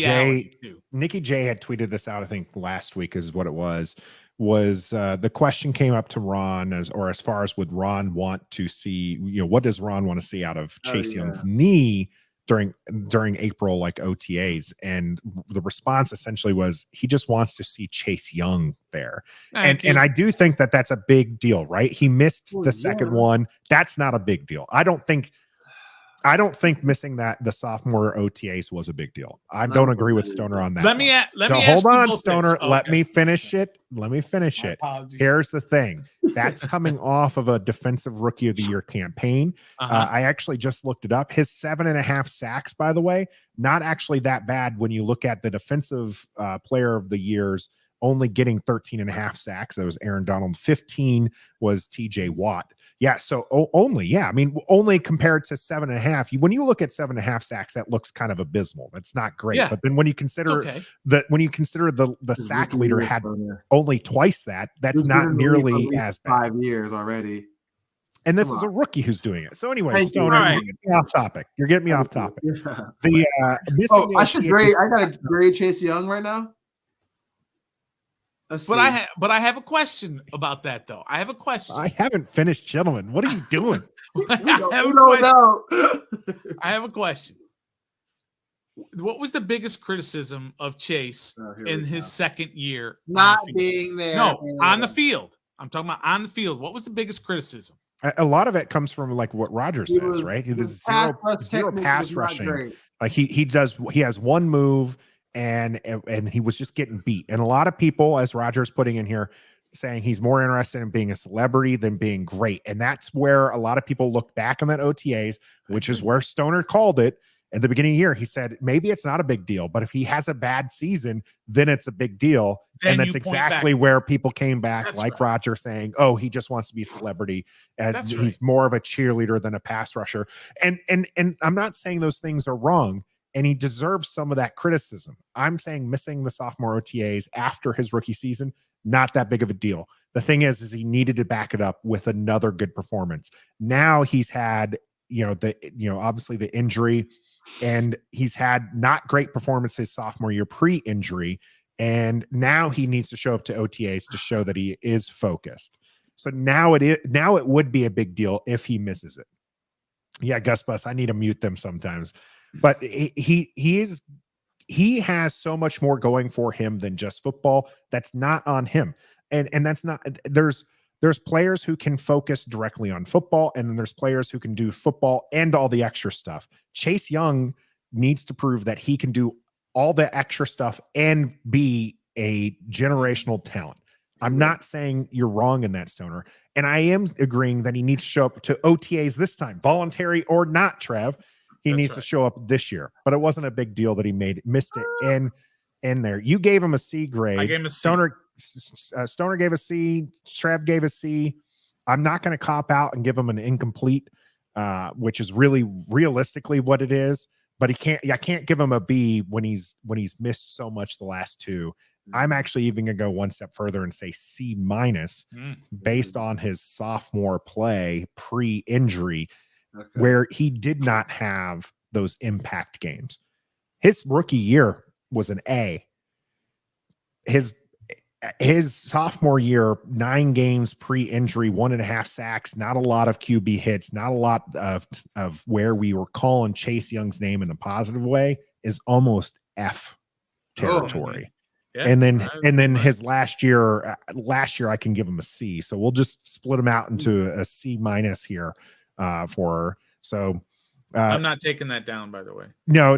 A: J had tweeted this out. I think last week is what it was. The question came up to Ron as far as would Ron want to see, what does Ron want to see out of Chase Young's knee during April, like OTAs? And the response essentially was he just wants to see Chase Young there. And I do think that that's a big deal, right? He missed the second one. That's not a big deal. I don't think missing the sophomore OTAs was a big deal. I don't agree with Stoner on that.
B: Let me
A: hold on, Stoner. Let me finish it.
B: Apologies.
A: Here's the thing. That's coming off of a defensive rookie of the year campaign. I actually just looked it up. His 7.5 sacks, by the way, not actually that bad when you look at the defensive player of the years only getting 13.5 sacks. That was Aaron Donald. 15 was TJ Watt. Yeah. So only compared to 7.5. When you look at 7.5 sacks, that looks kind of abysmal. That's not great. Yeah, but then when you consider the sack leader had only twice that, that's not nearly as bad.
C: 5 years already.
A: And this is a rookie who's doing it. So anyway, Stoner, you're getting me off topic. You're getting me off topic.
C: I got to grade Chase Young right now.
B: But I have a question about that, though. I have a question.
A: I haven't finished, gentlemen. What are you doing?
B: I have a question. What was the biggest criticism of Chase in his second year?
C: Not being there.
B: No, on the field. I'm talking about on the field. What was the biggest criticism?
A: A lot of it comes from like what Roger says, right? There's zero pass rushing. Like he has one move. And he was just getting beat. And a lot of people, as Roger's putting in here, saying he's more interested in being a celebrity than being great. And that's where a lot of people look back on that OTAs, which is where Stoner called it at the beginning of the year. He said, maybe it's not a big deal, but if he has a bad season, then it's a big deal. And that's exactly where people came back, Roger saying, oh, he just wants to be a celebrity. And he's more of a cheerleader than a pass rusher. And I'm not saying those things are wrong. And he deserves some of that criticism. I'm saying missing the sophomore OTAs after his rookie season, not that big of a deal. The thing is he needed to back it up with another good performance. Now he's had, obviously the injury, and he's had not great performances sophomore year pre-injury. And now he needs to show up to OTAs to show that he is focused. So now it would be a big deal if he misses it. Yeah, Gus Bus, I need to mute them sometimes. But he has so much more going for him than just football. That's not on him. And that's not, there's players who can focus directly on football, and then there's players who can do football and all the extra stuff. Chase Young needs to prove that he can do all the extra stuff and be a generational talent. I'm not saying you're wrong in that, Stoner. And I am agreeing that he needs to show up to OTAs this time, voluntary or not, Trev. He
B: That's
A: needs
B: right.
A: to show up this year. But it wasn't a big deal that he missed it in there. You gave him a C grade.
B: I gave him a C.
A: Stoner gave a C. Trev gave a C. I'm not going to cop out and give him an incomplete, which is really realistically what it is. But I can't give him a B when he's missed so much the last two. I'm actually even going to go one step further and say C- based on his sophomore play pre-injury, where he did not have those impact games. His rookie year was an A. His sophomore year, 9 games pre-injury, 1.5 sacks, not a lot of QB hits, not a lot of where we were calling Chase Young's name in a positive way, is almost F territory.
B: Yeah,
A: and then his last year I can give him a C. So we'll just split him out into a C- here
B: I'm not taking that down, by the way.
A: No,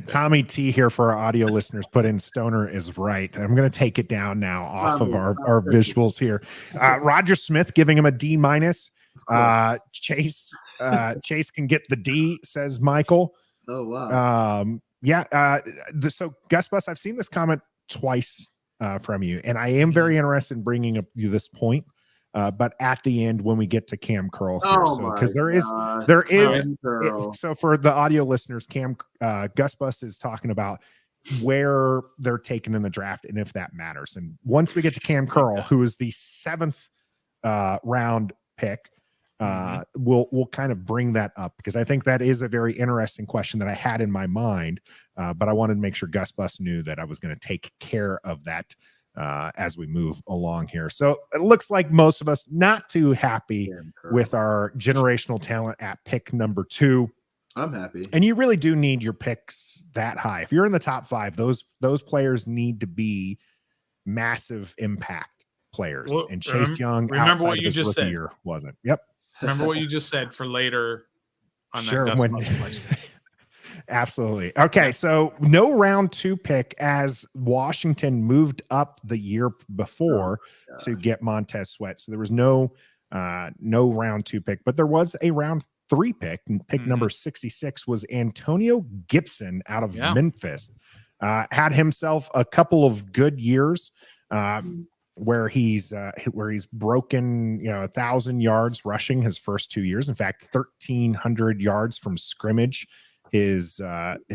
A: Tommy T here for our audio listeners put in Stoner is right. I'm going to take it down now off of our visuals here. Roger Smith giving him a D-. Chase can get the D, says Michael.
C: Oh wow.
A: So Gus Bus, I've seen this comment twice from you, and I am very interested in bringing up you this point. But at the end, when we get to Kam Curl here, because there is so for the audio listeners, Gus Bus is talking about where they're taken in the draft and if that matters. And once we get to Kam Curl, who is the 7th round pick, we'll kind of bring that up, because I think that is a very interesting question that I had in my mind. But I wanted to make sure Gus Bus knew that I was going to take care of that as we move along here. So it looks like most of us not too happy with our generational talent at pick number 2.
C: I'm happy.
A: And you really do need your picks that high. If you're in the top 5, those players need to be massive impact players.
B: Well,
A: and Chase Young,
B: remember what you just said.
A: Year wasn't. Yep.
B: Remember what you just said for later on
A: sure,
B: that Gus Bus question.
A: Absolutely. Okay, so no round 2 pick, as Washington moved up the year before to get Montez Sweat. So there was no round 2 pick, but there was a round 3 pick. Pick number 66 was Antonio Gibson out of Memphis. Had himself a couple of good years where he's broken 1,000 yards rushing his first 2 years. In fact, 1,300 yards from scrimmage his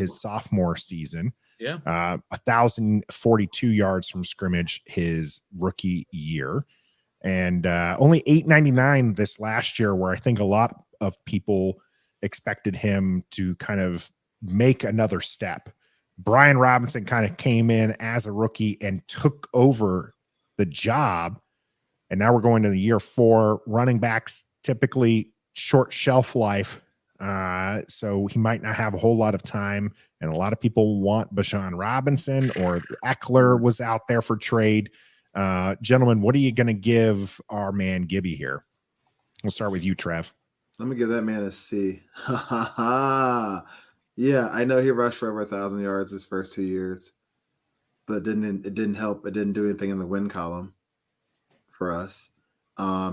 A: sophomore season. 1,042 yards from scrimmage his rookie year, and only 899 this last year, where I think a lot of people expected him to kind of make another step. Brian Robinson kind of came in as a rookie and took over the job, and now we're going to the year 4. Running backs typically short shelf life. So he might not have a whole lot of time, and a lot of people want Bijan Robinson, or Eckler was out there for trade. Gentlemen, what are you going to give our man Gibby here? We'll start with you, Trev.
C: I'm gonna give that man a C. Yeah, I know he rushed for over 1,000 yards his first 2 years, but it didn't help. It didn't do anything in the win column for us.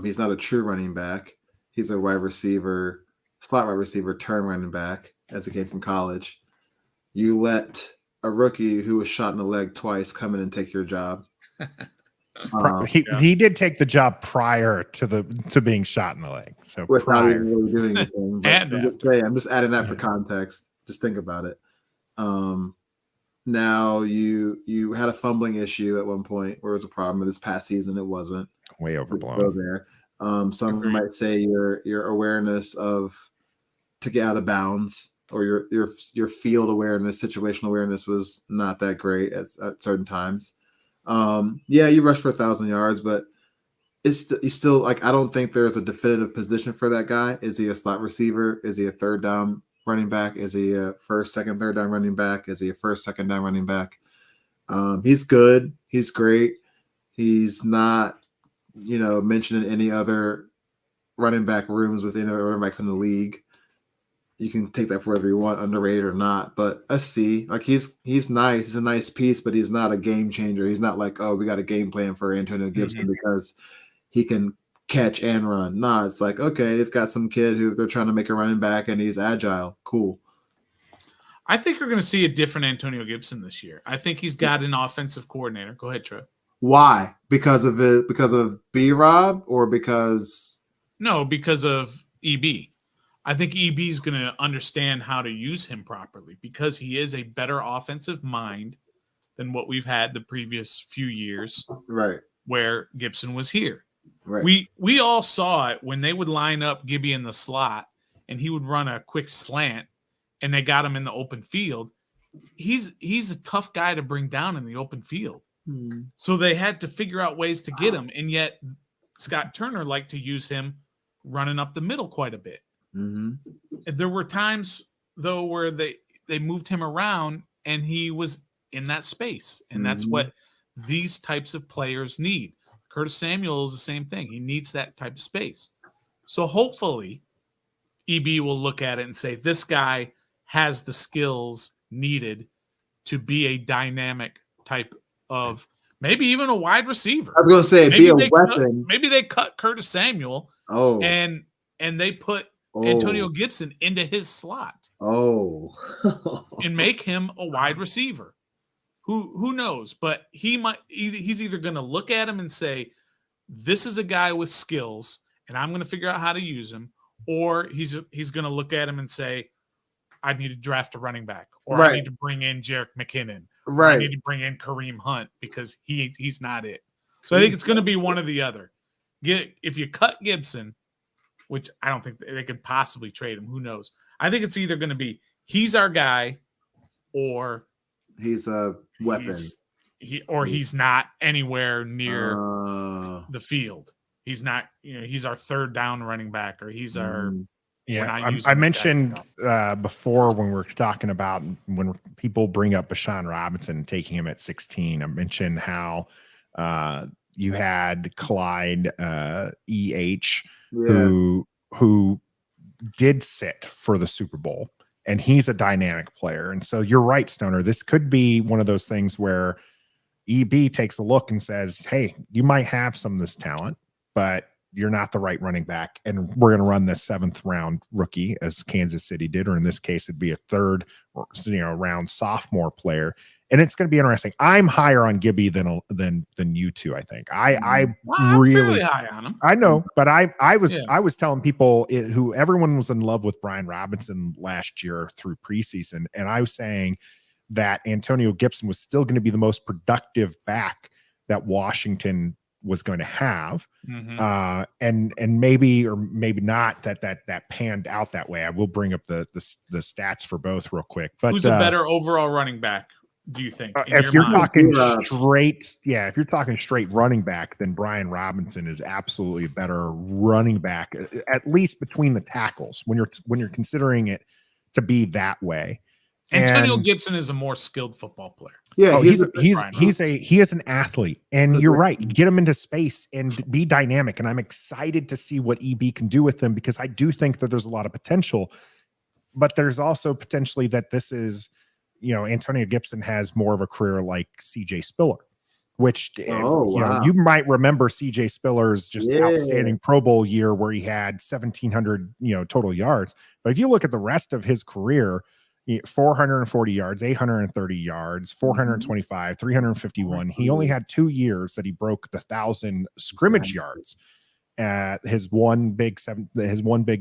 C: He's not a true running back. He's a wide receiver, slot wide receiver, turn running back, as he came from college. You let a rookie who was shot in the leg twice come in and take your job.
A: He did take the job prior to being shot in the leg. So
C: without even really doing anything. I'm just adding that for context. Just think about it. Now you had a fumbling issue at one point where it was a problem. This past season, it wasn't.
A: Way overblown.
C: Go there. Some might say your awareness of to get out of bounds, or your field awareness, situational awareness was not that great at certain times. You rushed for 1,000 yards, but he's still like, I don't think there's a definitive position for that guy. Is he a slot receiver? Is he a third down running back? Is he a first, second, third down running back? Is he a first, second down running back? He's good. He's great. He's not, mentioned in any other running back rooms with any other running backs in the league. You can take that for whatever you want, underrated or not, but a C. Like he's nice. He's a nice piece, but he's not a game changer. He's not like, oh, we got a game plan for Antonio Gibson because he can catch and run. Nah, it's like, okay, it's got some kid who they're trying to make a running back and he's agile. Cool.
B: I think we're going to see a different Antonio Gibson this year. I think he's got an offensive coordinator. Go ahead, Trev.
C: Why? Because of it? Because of B-Rob or because?
B: No, because of EB. I think EB is going to understand how to use him properly because he is a better offensive mind than what we've had the previous few years.
C: Right.
B: Where Gibson was here.
C: Right.
B: We all saw it when they would line up Gibby in the slot and he would run a quick slant and they got him in the open field. He's a tough guy to bring down in the open field. So they had to figure out ways to get him. And yet Scott Turner liked to use him running up the middle quite a bit. There were times though where they moved him around and he was in that space. And that's what these types of players need. Curtis Samuel is the same thing. He needs that type of space. So hopefully EB will look at it and say, this guy has the skills needed to be a dynamic type of maybe even a wide receiver.
C: I was going to say, maybe be a weapon.
B: Maybe they cut Curtis Samuel and they put Antonio Gibson into his slot and make him a wide receiver. Who knows? But he's either going to look at him and say, this is a guy with skills and I'm going to figure out how to use him. Or he's going to look at him and say, I need to draft a running back, or I need to bring in Jerick McKinnon. Right. I need to bring in Kareem Hunt because he's not it. So I think it's going to be one or the other. If you cut Gibson, which I don't think they could possibly trade him, who knows? I think it's either going to be he's our guy or
C: he's a weapon.
B: He's not anywhere near the field. He's not, he's our third down running back, or he's our.
A: Yeah, I mentioned before when we were talking about when people bring up Bashan Robinson and taking him at 16, I mentioned how you had Clyde E.H. who did sit for the Super Bowl, and he's a dynamic player. And so you're right, Stoner. This could be one of those things where EB takes a look and says, hey, you might have some of this talent, but you're not the right running back. And we're going to run this 7th round rookie as Kansas City did, or in this case, it'd be a 3rd round sophomore player. And it's going to be interesting. I'm higher on Gibby than you two. I think I'm really
B: high on him.
A: I know, but I was telling people who everyone was in love with Brian Robinson last year through preseason. And I was saying that Antonio Gibson was still going to be the most productive back that Washington was going to have. And maybe, or maybe not that panned out that way. I will bring up the stats for both real quick, but
B: who's a better overall running back, do you think?
A: If you're talking straight running back, then Brian Robinson is absolutely a better running back, at least between the tackles when you're considering it to be that way.
B: Antonio Gibson is a more skilled football player.
A: Yeah, he is an athlete, and you're right. Get him into space and be dynamic. And I'm excited to see what EB can do with them, because I do think that there's a lot of potential, but there's also potentially that this is, Antonio Gibson has more of a career like CJ Spiller, which you might remember CJ Spiller's outstanding Pro Bowl year where he had 1,700 total yards. But if you look at the rest of his career, 440 yards, 830 yards, 425, 351. He only had 2 years that he broke the 1,000 scrimmage yards. His one big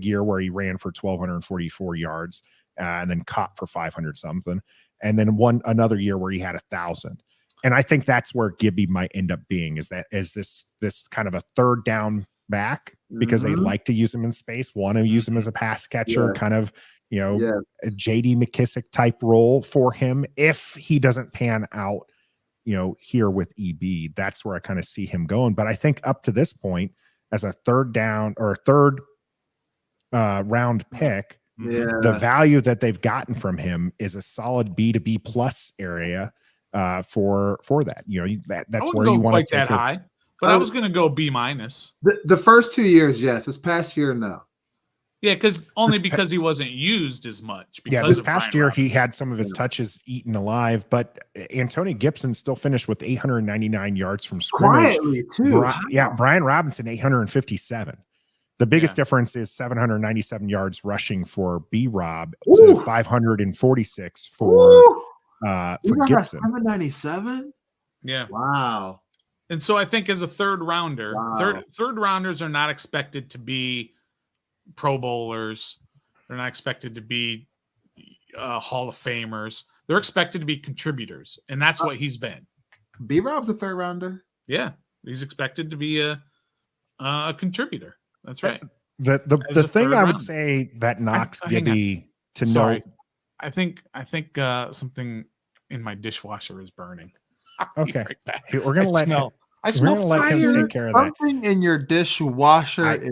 A: year where he ran for 1,244 yards and then caught for 500 something, and then another year where he had 1,000. And I think that's where Gibby might end up being, is this kind of a third down back, because they like to use him in space, want to use him as a pass catcher, kind of. A JD McKissick type role for him if he doesn't pan out, here with EB. That's where I kind of see him going. But I think up to this point, as a third round pick, the value that they've gotten from him is a solid B to B plus area for that. That's where you want to take
B: that high. But I was going to go B minus.
C: The first 2 years, yes. This past year, no.
B: Yeah, because he wasn't used as much.
A: Yeah,
B: Because
A: this past year he had some of his touches eaten alive, but Antonio Gibson still finished with 899 yards from scrimmage.
C: Quietly too.
A: Brian Robinson 857. The biggest difference is 797 yards rushing for B-Rob to 546 for Gibson.
C: 797.
B: Yeah.
C: Wow.
B: And so I think as a third rounder, third rounders are not expected to be Pro Bowlers. They're not expected to be Hall of Famers. They're expected to be contributors, and that's what he's been.
C: B-Rob's a third rounder.
B: Yeah, he's expected to be a contributor. That's right.
A: The thing I would say that knocks Gibby to know.
B: I think something in my dishwasher is burning.
A: Okay,
B: right back.
A: Hey, we're gonna let
B: fire.
A: him take care of that.
C: Something in your dishwasher is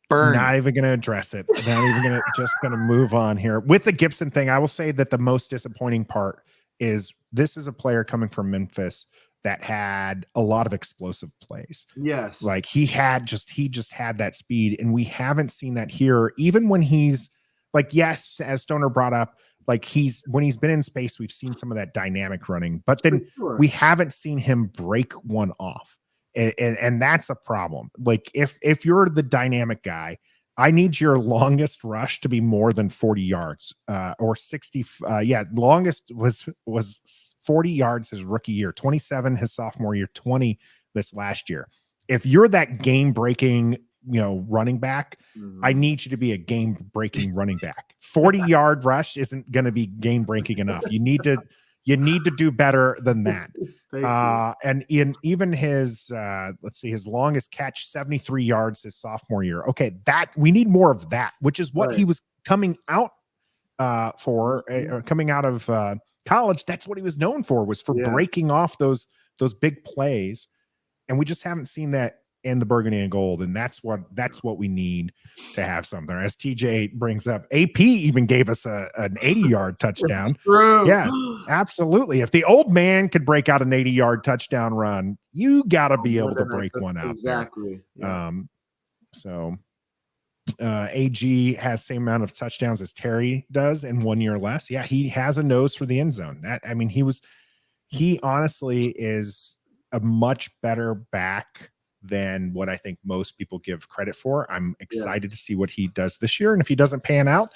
C: burning.
A: Not even going to address it. Just going to move on here with the Gibson thing. I will say that the most disappointing part is this is a player coming from Memphis that had a lot of explosive plays.
C: Yes,
A: like he just had that speed, and we haven't seen that here. Even when he's like, yes, as Stoner brought up, like when he's been in space, we've seen some of that dynamic running, but then we haven't seen him break one off. And that's a problem. Like if you're the dynamic guy, I need your longest rush to be more than 40 yards or 60. Longest was 40 yards his rookie year, 27 his sophomore year, 20 this last year. If you're that game breaking, running back, I need you to be a game breaking running back. 40-yard rush isn't going to be game breaking enough. You need to do better than that. And even his his longest catch, 73 yards his sophomore year. Okay, that we need more of that, which is what he was coming out coming out of college. That's what he was known for, was for breaking off those big plays, and we just haven't seen that in the burgundy and gold, and that's what we need to have something. As TJ brings up, AP even gave us an 80-yard touchdown. Yeah, absolutely. If the old man could break out an 80-yard touchdown run, you got to be able to break one out.
C: Exactly.
A: Yeah. AG has same amount of touchdowns as Terry does in 1 year less. Yeah, he has a nose for the end zone. He honestly is a much better back than what I think most people give credit for. I'm excited to see what he does this year. And if he doesn't pan out,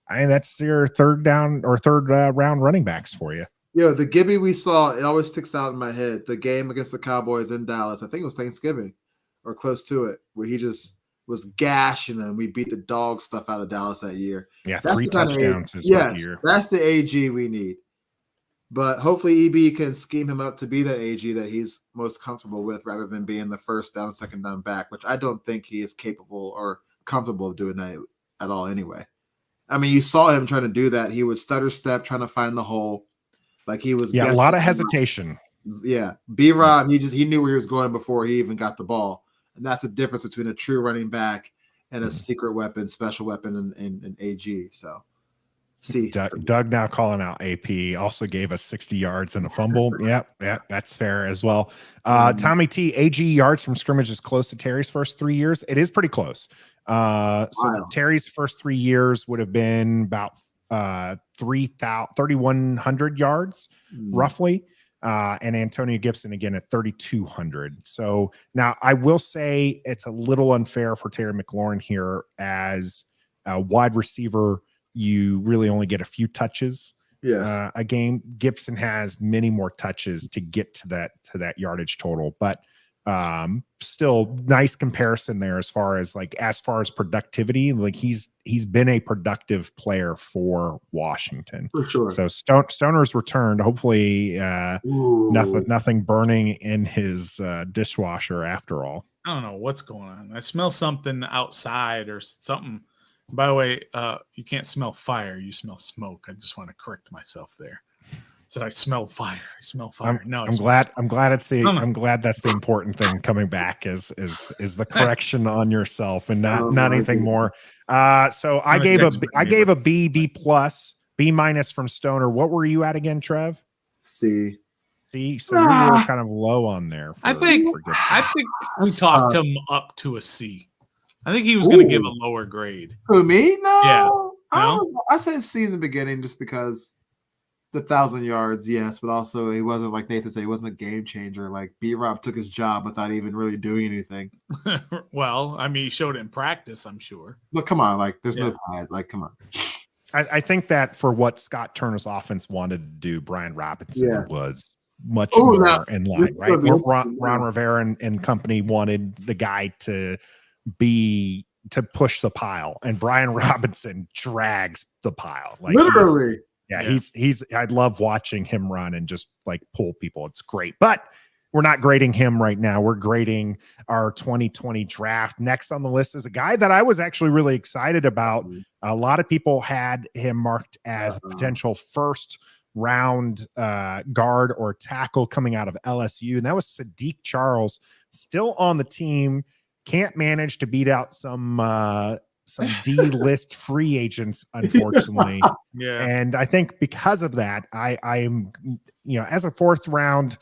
A: that's your third round running backs for you.
C: The Gibby we saw, it always sticks out in my head. The game against the Cowboys in Dallas, I think it was Thanksgiving or close to it, where he just was gashing them. We beat the dog stuff out of Dallas that year.
A: Yeah, that's 3 touchdowns his year.
C: That's the AG we need. But hopefully EB can scheme him up to be that AG that he's most comfortable with, rather than being the first down, second down back, which I don't think he is capable or comfortable of doing that at all anyway. I mean, you saw him trying to do that. He would stutter step, trying to find the hole. Like he was
A: a lot of hesitation.
C: Yeah. B-Rob, he knew where he was going before he even got the ball. And that's the difference between a true running back and a secret weapon, special weapon, and AG. So
A: Doug now calling out AP, also gave us 60 yards and a fumble. Yeah, that's fair as well. Tommy T, AG yards from scrimmage is close to Terry's first 3 years. It is pretty close. Terry's first 3 years would have been about 3,100 yards roughly. And Antonio Gibson again at 3,200. So now I will say it's a little unfair for Terry McLaurin here as a wide receiver. You really only get a few touches a game. Gibson has many more touches to get to that yardage total, but still nice comparison there as far as productivity. Like he's been a productive player for Washington.
C: For sure.
A: So Stoner's returned. Hopefully nothing burning in his dishwasher after all.
B: I don't know what's going on. I smell something outside or something. By the way, you can't smell fire. You smell smoke. I just want to correct myself there. Said I smell fire. I smell fire. I'm glad that's the important thing coming back is the correction on yourself and not anything more. So I gave a B plus, B minus from Stoner. What were you at again, Trev?
C: C.
A: So you were kind of low on there.
B: I think we talked him up to a C. I think he was going to give a lower grade.
C: Who, me? No.
B: Yeah.
C: No? I said C in the beginning just because the 1,000 yards, yes, but also he wasn't, like Nathan said, he wasn't a game changer. Like B-Rob took his job without even really doing anything.
B: Well, I mean, he showed it in practice, I'm sure.
C: But come on, like there's no pride. Like, come on.
A: I think that for what Scott Turner's offense wanted to do, Brian Robinson was much
C: Oh,
A: more
C: now-
A: in line, right? Ron Rivera and company wanted the guy to push the pile, and Brian Robinson drags the pile. Like
C: Literally.
A: he's I love watching him run and just like pull people. It's great. But we're not grading him right now. We're grading our 2020 draft. Next on the list is a guy that I was actually really excited about. A lot of people had him marked as a potential first round guard or tackle coming out of LSU, and that was Saahadiq Charles, still on the team. Can't manage to beat out some D-list free agents, unfortunately.
B: Yeah.
A: And I think because of that, I'm as a fourth round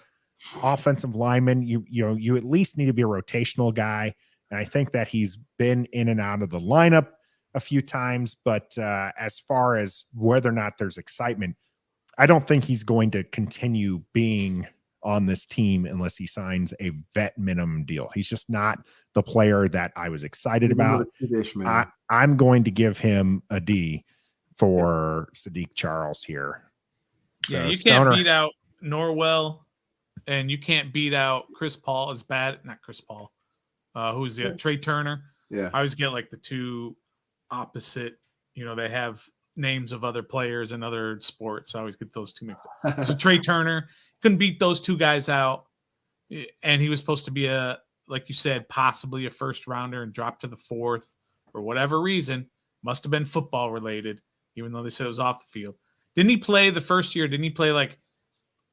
A: offensive lineman, you at least need to be a rotational guy. And I think that he's been in and out of the lineup a few times, but as far as whether or not there's excitement, I don't think he's going to continue being on this team unless he signs a vet minimum deal. He's just not the player that I was excited about. I'm going to give him a D for Saahadiq Charles here. So
B: you can't beat out Norwell, and you can't beat out Chris Paul as bad. Not Chris Paul. Who's the Trey Turner?
C: Yeah.
B: I always get like the two opposite. They have names of other players in other sports. I always get those two mixed up. So Trey Turner couldn't beat those two guys out, and he was supposed to be like you said, possibly a first rounder and dropped to the fourth for whatever reason. Must have been football related, even though they said it was off the field. Didn't he play the first year? Didn't he play like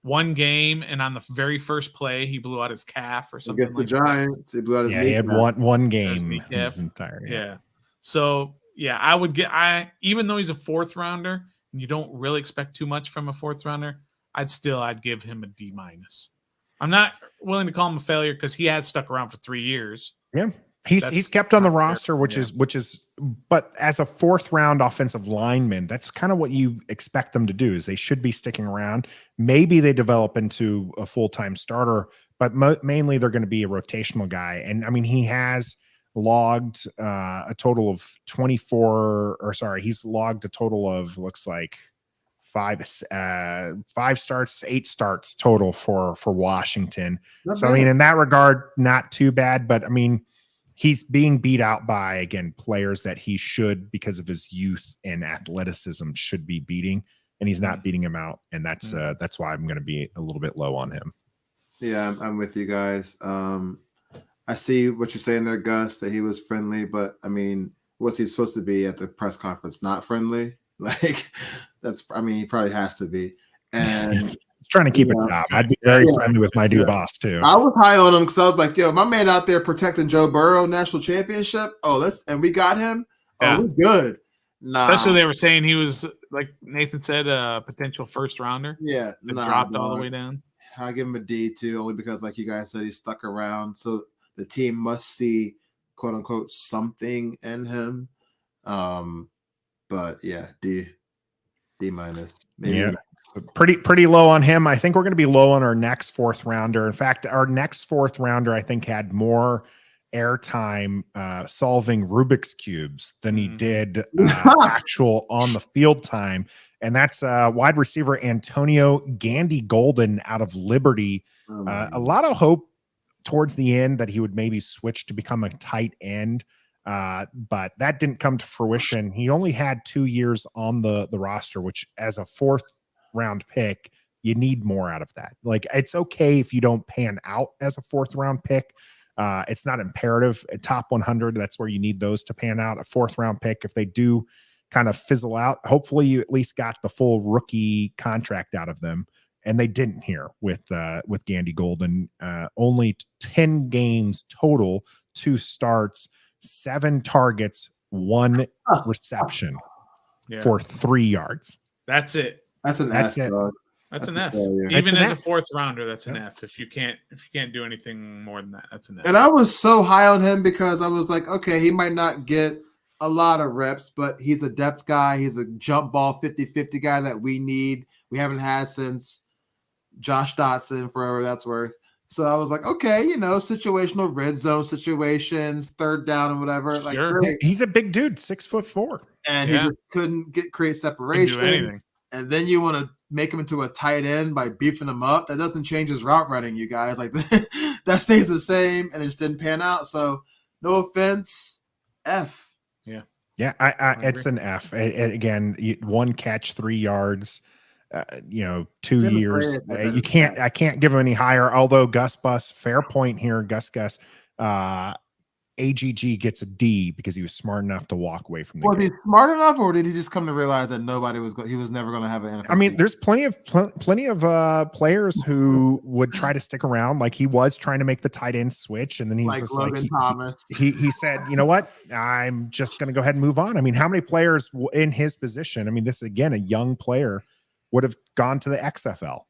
B: one game, and on the very first play he blew out his calf or something
C: against the Giants? He blew out his
A: he had one game his entire
B: So I would even though he's a fourth rounder and you don't really expect too much from a fourth rounder, I'd give him a D-. I'm not willing to call him a failure because he has stuck around for 3 years.
A: Yeah. He's kept on the roster, which is, but as a fourth round offensive lineman, that's kind of what you expect them to do. Is they should be sticking around. Maybe they develop into a full-time starter, but mainly they're going to be a rotational guy. And I mean, he has logged a total of 24, or sorry, he's logged a total of looks like 5 starts, 8 starts total for Washington. I mean, in that regard, not too bad, but I mean, he's being beat out by, again, players that he should, because of his youth and athleticism, should be beating, and he's not beating him out. And that's why I'm going to be a little bit low on him.
C: Yeah, I'm with you guys. I see what you're saying there, Gus, that he was friendly, but I mean, what's he supposed to be at the press conference? Not friendly? Like, he probably has to be. And
A: he's trying to keep a job. I'd be very friendly with my new boss too.
C: I was high on him because I was like, yo, my man out there protecting Joe Burrow national championship. And we got him.
B: Yeah.
C: We're good. Nah.
B: Especially they were saying he was, like Nathan said, a potential first rounder.
C: Yeah.
B: Dropped all the way down.
C: I give him a D too, only because, like you guys said, he stuck around. So the team must see, quote unquote, something in him. But yeah, D minus. Maybe.
A: Yeah. So pretty low on him. I think we're going to be low on our next fourth rounder. In fact, our next fourth rounder, I think, had more airtime solving Rubik's cubes than he did actual on the field time. And that's wide receiver Antonio Gandy-Golden out of Liberty. A lot of hope towards the end that he would maybe switch to become a tight end. But that didn't come to fruition. He only had 2 years on the roster, which as a fourth round pick, you need more out of that. Like, it's okay if you don't pan out as a fourth round pick. It's not imperative. At top 100, that's where you need those to pan out. A fourth round pick, if they do kind of fizzle out, hopefully you at least got the full rookie contract out of them. And they didn't here with Gandy-Golden. Only 10 games total, 2 starts, 7 targets, 1 reception for 3 yards.
B: That's it.
C: That's it.
B: That's an F.
C: fair, yeah.
B: Even
A: It's an
B: as a
A: F.
B: fourth rounder, that's an
A: Yeah.
B: F. If you can't do anything more than that, that's an F.
C: And I was so high on him because I was like, okay, he might not get a lot of reps, but he's a depth guy. He's a jump ball 50-50 guy that we need. We haven't had since Josh Dotson, for whatever that's worth. So I was like, okay, situational red zone situations, third down and whatever. Like,
B: Sure.
C: great.
A: He's a big dude, 6'4".
C: And
B: Yeah.
C: he just couldn't create
B: Couldn't
C: separation.
B: do anything.
C: And then you want to make him into a tight end by beefing him up. That doesn't change his route running, you guys. Like that stays the same, and it just didn't pan out. So no offense, F.
A: Yeah,
B: I
A: it's
B: agree.
A: an F. Again, 1 catch, 3 yards. 2
C: Tim
A: years.
C: Bray,
A: You can't. I can't give him any higher. Although Gus Bus, fair point here, Gus. AGG gets a D because he was smart enough to walk away from the
C: Was
A: game.
C: he smart enough, or did he just come to realize that he was never going to have an NFL?
A: I mean,
C: season?
A: there's plenty of players who would try to stick around. Like he was trying to make the tight end switch, and then he was
C: like
A: just
C: Logan
A: like
C: Thomas.
A: he said, you know what? I'm just going to go ahead and move on. I mean, how many players in his position? I mean, this again, a young player would have gone to the XFL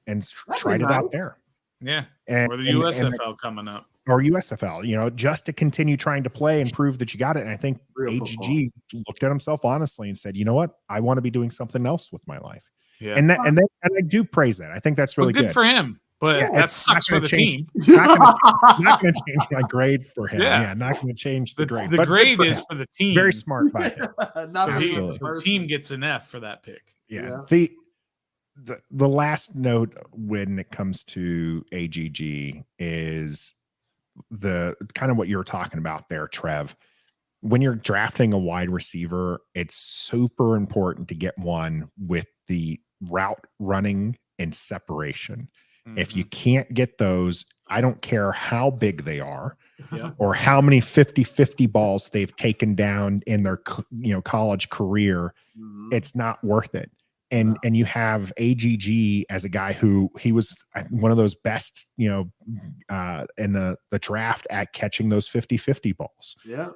A: and tried it out there.
B: Yeah.
A: And,
B: Or the
A: and-
B: USFL coming up.
A: or USFL, just to continue trying to play and prove that you got it. And I think
C: Real
A: AGG looked at himself honestly and said, you know what? I want to be doing something else with my life.
B: Yeah.
A: And I do praise that. I think that's really
B: Well, good for him, but
A: Yeah,
B: that
A: it's not
B: sucks for
A: gonna
B: the
A: change.
B: team.
A: Not going to change my grade for him.
B: Yeah.
A: Yeah, not going to change the grade.
B: The
A: but good
B: grade
A: for
B: is
A: him.
B: for the team.
A: Very smart by him.
C: Not
B: So
C: for
B: he-
C: the
A: Absolutely.
B: the
C: person.
B: team gets an F for that pick.
A: Yeah.
C: Yeah.
A: The last note when it comes to AGG is the kind of what you were talking about there, Trev. When you're drafting a wide receiver, it's super important to get one with the route running and separation. If you can't get those, I don't care how big they are
B: Yeah.
A: or how many 50-50 balls they've taken down in their college career,
C: Mhm.
A: it's not worth it. And you have AGG as a guy who he was one of those best, in the draft at catching those 50-50 balls.
C: Yeah.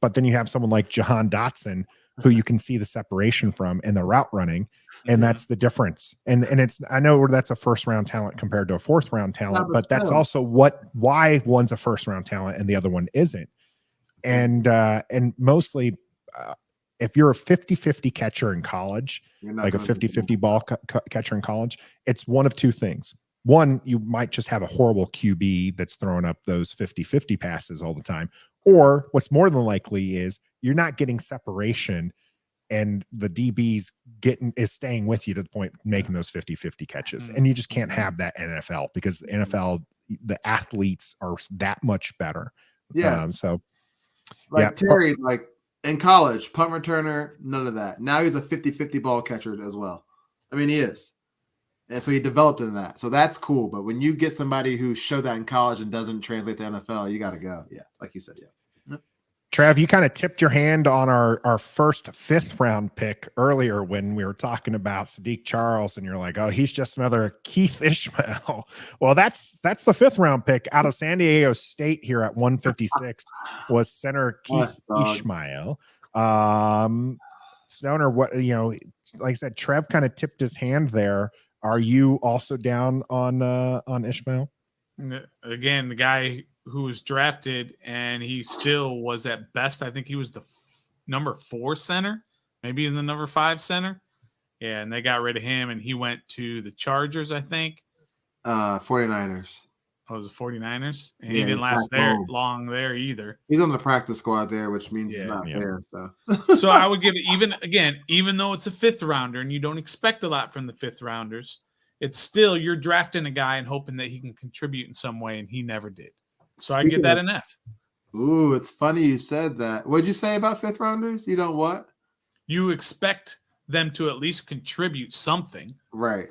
A: But then you have someone like Jahan Dotson, who you can see the separation from in the route running, and that's the difference. And it's, I know that's a first round talent compared to a fourth round talent, but that's
C: still.
A: also why one's a first round talent and the other one isn't. And mostly, if you're a 50-50 catcher in college,
C: You're not
A: like a
C: gonna do
A: 50-50 ball catcher in college, it's one of two things. One, you might just have a horrible QB that's throwing up those 50-50 passes all the time. Or what's more than likely is you're not getting separation and the DB's is staying with you to the point of making those 50-50 catches. And you just can't have that in NFL because the NFL, the athletes are that much better.
C: Yeah.
A: So
C: Like
A: yeah.
C: Terry, like in college, punt returner, none of that. Now he's a 50-50 ball catcher as well. I mean, he is. And so he developed in that. So that's cool. But when you get somebody who showed that in college and doesn't translate to NFL, you got to go. Yeah. Like you said, yeah.
A: Trev, you kind of tipped your hand on our first 5th round pick earlier when we were talking about Saahadiq Charles, and you're like, oh, he's just another Keith Ismael. Well, that's the 5th round pick out of San Diego State here at 156 was center Keith Ismael. Stoner, what, like I said, Trev kind of tipped his hand there. Are you also down on Ismael?
B: Again, the guy who was drafted, and he still was at best, I think he was the number 4 center, maybe in the number 5 center. Yeah, and they got rid of him, and he went to the Chargers, I think.
C: 49ers.
B: Oh, it was the 49ers? And
C: Yeah,
B: he didn't
C: he's
B: last
C: back
B: there
C: home.
B: long there either.
C: He's on the practice squad there, which means he's
B: Yeah.
C: not
A: Yeah.
C: there. So,
B: So I would give it, even though it's a 5th rounder and you don't expect a lot from the 5th rounders, it's still, you're drafting a guy and hoping that he can contribute in some way, and he never did. So I give that an F.
C: Ooh, it's funny you said that. What'd you say about 5th rounders? You don't what?
B: You expect them to at least contribute something.
C: Right.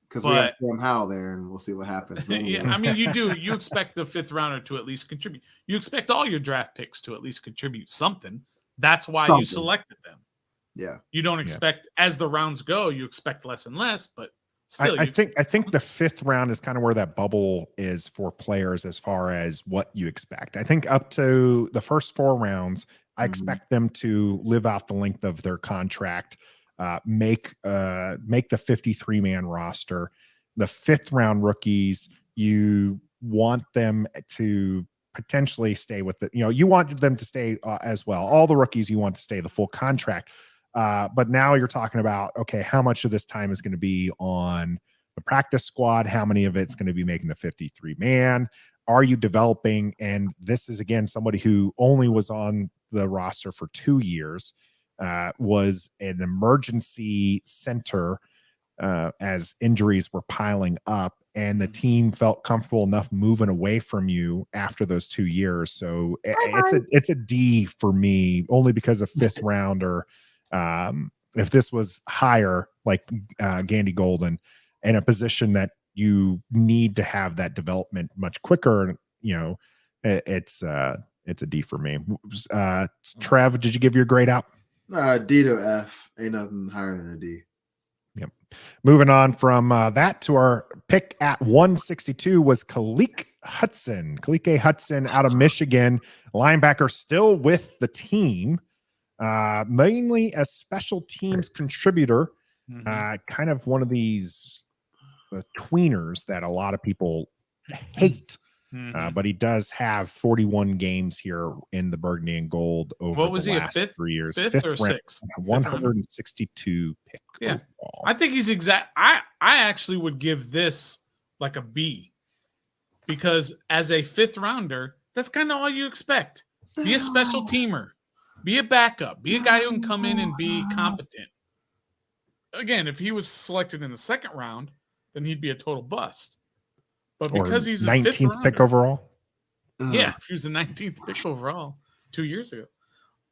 C: Because we have
B: But-
C: Sam Howell there, and we'll see what happens.
B: Yeah, I mean, you do. You expect the 5th rounder to at least contribute. You expect all your draft picks to at least contribute something. That's why
C: Something.
B: you selected them.
C: Yeah.
B: You don't expect, as the rounds go, you expect less and less, but still,
A: I
B: you
A: think
B: expect
A: the 5th round is kind of where that bubble is for players as far as what you expect. I think up to the first 4 rounds, I
C: Mhm.
A: expect them to live out the length of their contract. make the 53-man roster. The 5th round rookies, you want them to potentially stay with it. You want them to stay as well. All the rookies, you want to stay the full contract. But now you're talking about, okay, how much of this time is going to be on the practice squad? How many of it's going to be making the 53-man? Are you developing? And this is, again, somebody who only was on the roster for 2 years, was an emergency center as injuries were piling up, and the team felt comfortable enough moving away from you after those 2 years. So it's a D for me, only because of 5th rounder. If this was higher, like Gandy-Golden, in a position that you need to have that development much quicker, it's a D for me. Trev, did you give your grade out?
C: D to F. Ain't nothing higher than a D.
A: Yep. Moving on from that to our pick at 162 was Khaleke Hudson out of Michigan, linebacker, still with the team, mainly a special teams contributor, kind of one of these tweeners that a lot of people hate. But he does have 41 games here in the Burgundy and Gold over
B: what was
A: the
B: he,
A: last
B: a fifth,
A: 3 years.
B: fifth or sixth?
A: 162 pick.
B: Yeah.
A: Overall.
B: I think he's exact. I actually would give this like a B, because as a 5th rounder, that's kind of all you expect. Be a special teamer, be a backup, be a guy who can come in and be competent. Again, if he was selected in the 2nd round, then he'd be a total bust. But because he's a
A: 19th pick overall.
B: Yeah, if he was the 19th pick overall 2 years ago.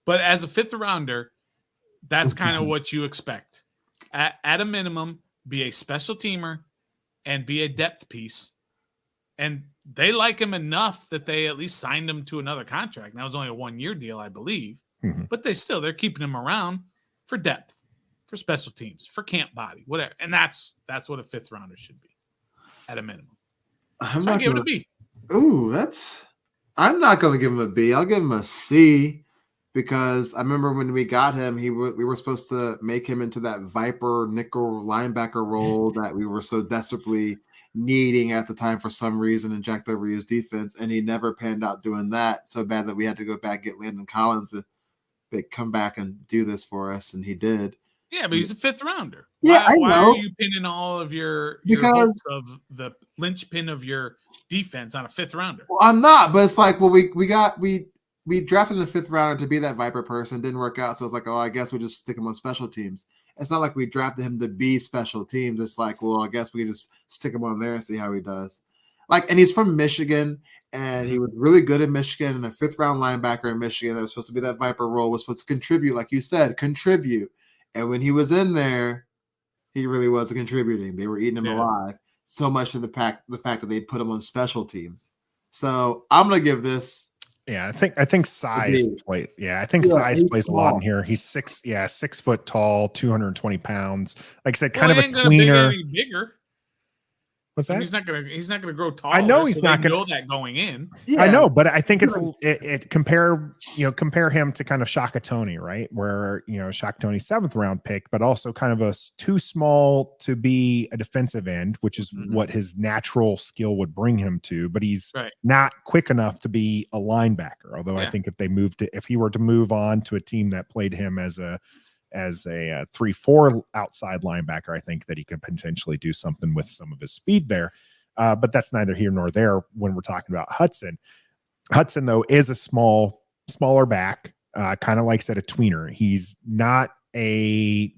B: But as a 5th rounder, that's kind of what you expect. At a minimum, be a special teamer and be a depth piece. And they like him enough that they at least signed him to another contract. Now, it was only a 1-year deal, I believe. But they're keeping him around for depth, for special teams, for camp body, whatever. And that's what a 5th rounder should be at a minimum. I give it a B.
C: Ooh, I'm not going to give him a B. I'll give him a C, because I remember when we got him, we were supposed to make him into that Viper nickel linebacker role that we were so desperately needing at the time for some reason, and Jack overused defense, and he never panned out doing that so bad that we had to go back get Landon Collins to come back and do this for us, and he did.
B: Yeah, but he's a 5th rounder.
C: Why
B: are you pinning all of your hopes of the linchpin of your defense on a 5th rounder?
C: Well, I'm not, but it's like, well, we drafted a 5th rounder to be that Viper person. Didn't work out, so it's like, oh, I guess we'll just stick him on special teams. It's not like we drafted him to be special teams. It's like, well, I guess we can just stick him on there and see how he does. And he's from Michigan, and he was really good in Michigan, and a 5th round linebacker in Michigan that was supposed to be that Viper role, was supposed to contribute, like you said, contribute. And when he was in there, he really wasn't contributing. They were eating him alive, so much to the fact that they put him on special teams. So I'm gonna give this.
A: Yeah, I think size plays. Yeah, I think size plays a lot in here. He's 6 foot tall, 220 pounds. Like I said, kind of a tweener.
B: Bigger.
A: What's that?
B: He's not gonna grow tall.
A: I know he's not gonna
B: know that going in.
A: Yeah. I know, but I think compare him to kind of Shaka Toney, right? Where Shaka Toney's 7th round pick, but also kind of too small to be a defensive end, which is what his natural skill would bring him to. But he's not quick enough to be a linebacker. Although I think if he were to move on to a team that played him as a 3-4 outside linebacker, I think that he could potentially do something with some of his speed there. But that's neither here nor there when we're talking about Hudson. Hudson, though, is a smaller back, kind of like said, a tweener. He's not a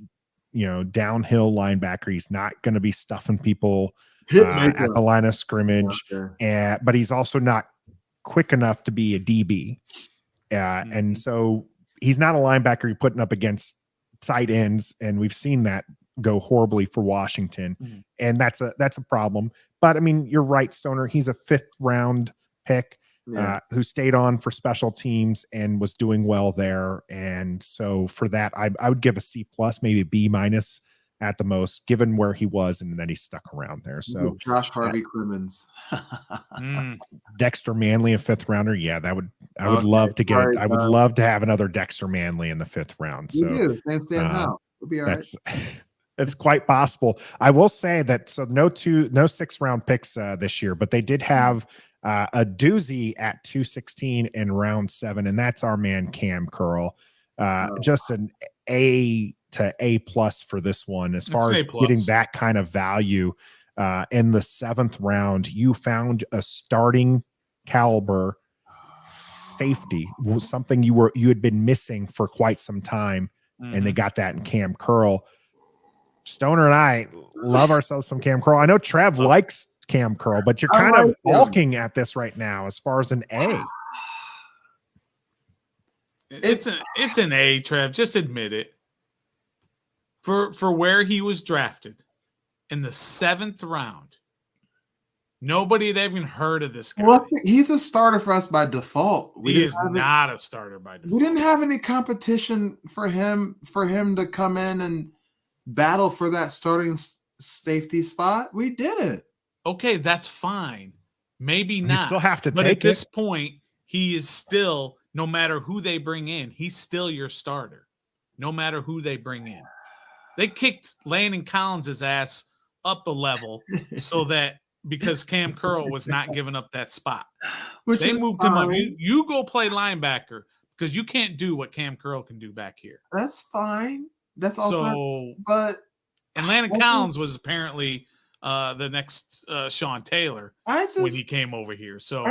A: downhill linebacker. He's not going to be stuffing people at the line of scrimmage, but he's also not quick enough to be a DB. And so he's not a linebacker you're putting up against tight ends, and we've seen that go horribly for Washington, and that's a problem. But I mean, you're right, Stoner. He's a 5th round pick who stayed on for special teams and was doing well there, and so for that, I would give a C+, maybe a B- at the most, given where he was and then he stuck around there. So
C: Josh Harvey Crimmins,
A: Dexter Manley, a 5th rounder. Yeah, I would love to get. I would love to have another Dexter Manley in the 5th round. So
C: same how. We'll be all right.
A: It's quite possible. I will say that no 6th round picks this year, but they did have a doozy at 216 in round 7, and that's our man Kam Curl. Just an A to A+ for this one as far as getting that kind of value in the 7th round. You found a starting caliber safety, something you had been missing for quite some time, and they got that in Kam Curl. Stoner and I love ourselves some Kam Curl. I know Trev likes Kam Curl, but you're kind of balking at this right now as far as an A.
B: It's an A, Trev. Just admit it. For where he was drafted in the 7th round, nobody had even heard of this guy.
C: Well, he's a starter for us by default.
B: He is not a starter by default.
C: We didn't have any competition for him to come in and battle for that starting safety spot. We didn't.
B: Okay, that's fine. Maybe not.
A: You still have to
B: but
A: take
B: at this point, he is still, no matter who they bring in, he's still your starter. No matter who they bring in. They kicked Landon Collins' ass up a level so that because Kam Curl was not giving up that spot. They moved him up. You go play linebacker because you can't do what Kam Curl can do back here.
C: That's fine. That's also
B: and Landon Collins was apparently the next Sean Taylor when he came over here. So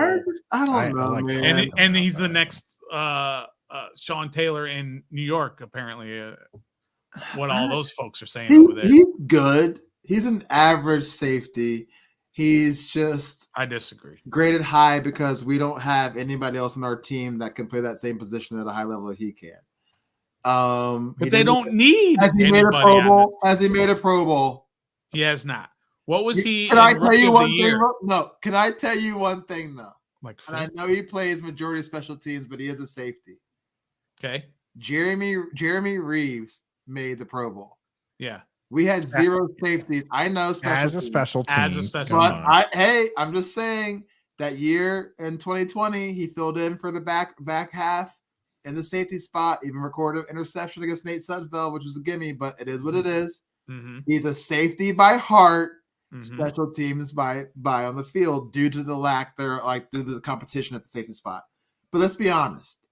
C: I don't know, man.
B: And he's the next Sean Taylor in New York, apparently. What all those folks are saying over there.
C: He's good. He's an average safety. He's just
B: I disagree.
C: Graded high because we don't have anybody else on our team that can play that same position at a high level that he can.
B: But they don't need
C: has he made a Pro Bowl? Has he made a Pro Bowl?
B: He has not. What was he?
C: Can I tell you one thing? No. Can I tell you one thing though?
B: Like,
C: and I know he plays majority of special teams, but he is a safety.
B: Okay.
C: Jeremy Reeves made the Pro Bowl.
B: Yeah.
C: We had 0 safeties. I know
A: as a special team.
C: But I'm just saying that year in 2020, he filled in for the back half in the safety spot, even recorded an interception against Nate Sudfeld, which was a gimme, but it is what it is.
B: Mm-hmm.
C: He's a safety by heart, special teams by on the field due to the lack there, like due to the competition at the safety spot. But let's be honest.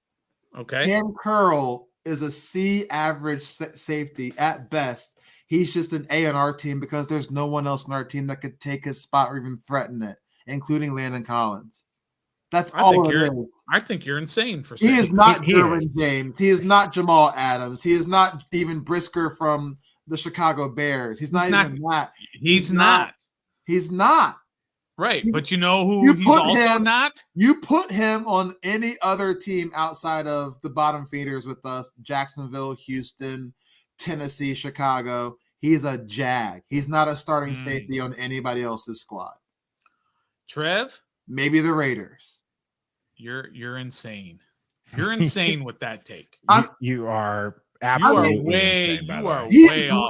B: Okay.
C: Kam Curl is a C average safety at best. He's just an A on our team because there's no one else on our team that could take his spot or even threaten it, including Landon Collins. That's all it is.
B: I think you're insane for saying
C: he is not Derwin James. He is not Jamal Adams. He is not even Brisker from the Chicago Bears. He's not even that.
B: He's not.
C: He's not.
B: Right, but you know who he's also not?
C: You put him on any other team outside of the bottom feeders with us, Jacksonville, Houston, Tennessee, Chicago. He's a Jag. He's not a starting safety on anybody else's squad.
B: Trev?
C: Maybe the Raiders.
B: You're insane. You're insane with that take.
A: You are absolutely insane.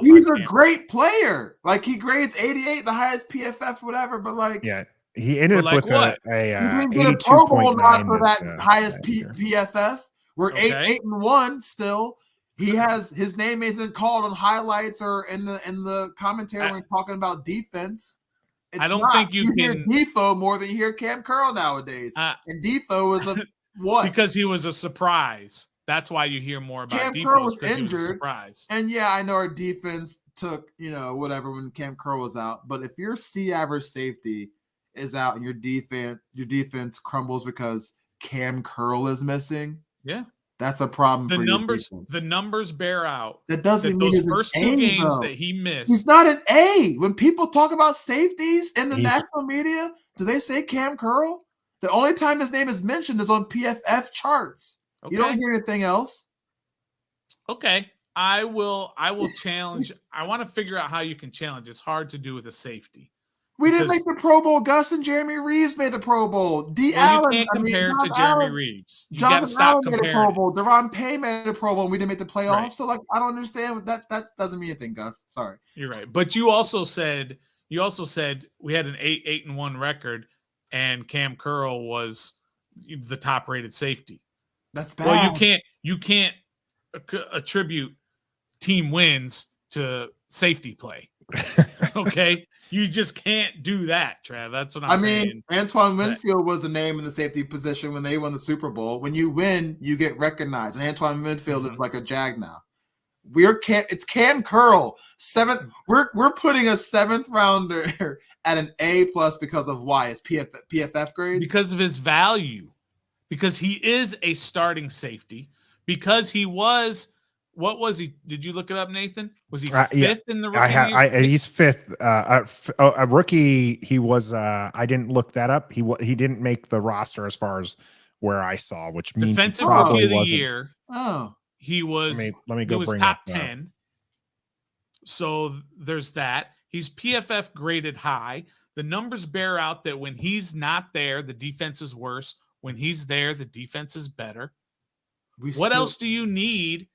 C: He's a great player. Like he grades 88, the highest PFF, whatever. But like,
A: yeah, he ended up with a 82.9
C: for that highest PFF. We're 8-1 still. He has his name isn't called on highlights or in the commentary when talking about defense.
B: I don't think you
C: hear Defoe more than you hear Kam Curl nowadays. And Defoe was a what?
B: Because he was a surprise. That's why you hear more about
C: Defoe because
B: he was a surprise.
C: And yeah, I know our defense took, whatever when Kam Curl was out. But if your C average safety is out and your defense crumbles because Kam Curl is missing,
B: yeah.
C: That's a problem.
B: The numbers bear out.
C: That doesn't
B: mean
C: those
B: first 2 games that he missed.
C: He's not an A. When people talk about safeties in the national media, do they say Kam Curl? The only time his name is mentioned is on PFF charts. Okay. You don't hear anything else.
B: Okay. I will challenge. I want to figure out how you can challenge. It's hard to do with a safety.
C: We didn't make the Pro Bowl. Gus and Jeremy Reeves made the Pro Bowl. Allen,
B: you can't compare to Jeremy Reeves. You got to stop comparing.
C: Made a Pro Bowl. Deron Pay made a Pro Bowl. And we didn't make the playoffs. Right. So, I don't understand that. That doesn't mean anything, Gus. Sorry.
B: You're right. But you also said we had an 8-1 record, and Kam Curl was the top-rated safety.
C: That's bad.
B: Well, you can't attribute team wins to safety play. Okay. You just can't do that, Trev. That's what I'm saying.
C: Antoine Winfield was a name in the safety position when they won the Super Bowl. When you win, you get recognized. And Antoine Winfield is like a Jag now. It's Kam Curl, 7th. We're putting a 7th rounder at an A+ because of why? It's PFF grades?
B: Because of his value. Because he is a starting safety. Because he was, what was he? Did you look it up, Nathan? Was he 5th in the rookie?
A: He's 5th. A rookie. He was. I didn't look that up. He didn't make the roster as far as where I saw, which means
B: defensive rookie of the year.
C: Oh,
B: he was.
A: Let me go.
B: He was top 10. So there's that. He's PFF graded high. The numbers bear out that when he's not there, the defense is worse. When he's there, the defense is better. What else do you need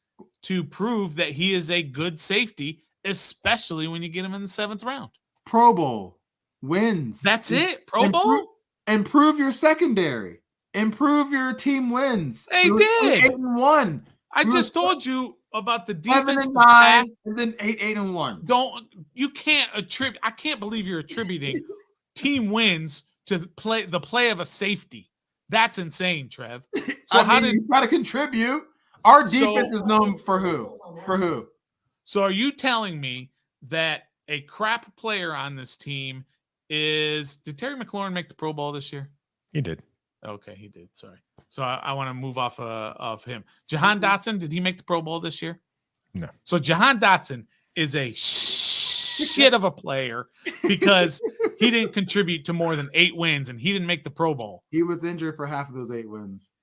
B: to prove that he is a good safety, especially when you get him in the 7th round?
C: Pro Bowl wins.
B: That's it. Pro Bowl?
C: Improve your secondary. Improve your team wins.
B: They did.
C: 8-1.
B: I just told you about the defense.
C: 7-9, and then 8-1.
B: I can't believe you're attributing team wins to the play of a safety. That's insane, Trev. So you
C: got to contribute? Our defense is known for who? For who?
B: So are you telling me that a crap player on this team did Terry McLaurin make the Pro Bowl this year?
A: He did.
B: Okay, he did. Sorry. So I want to move off of him. Jahan Dotson, did he make the Pro Bowl this year?
A: No.
B: So Jahan Dotson is a shit of a player because he didn't contribute to more than 8 wins and he didn't make the Pro Bowl.
C: He was injured for half of those 8 wins.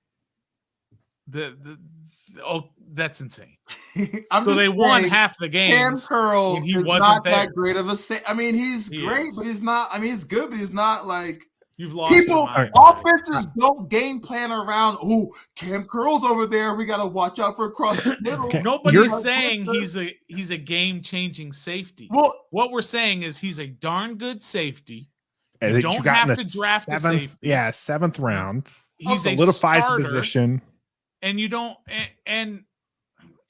B: That's insane. So they won half the games.
C: Kam Curl
B: when he
C: is
B: wasn't
C: not
B: there.
C: that great of a he's great, but he's not. He's good, but he's not like
B: you've lost.
C: Offenses don't game plan around. Oh, Kam Curl's over there. We got to watch out for across the middle.
B: Nobody's saying he's a game changing safety.
C: Well,
B: what we're saying is he's a darn good safety.
A: You
B: don't have to draft a safety.
A: Yeah, 7th round.
B: He
A: solidifies the position.
B: And you don't and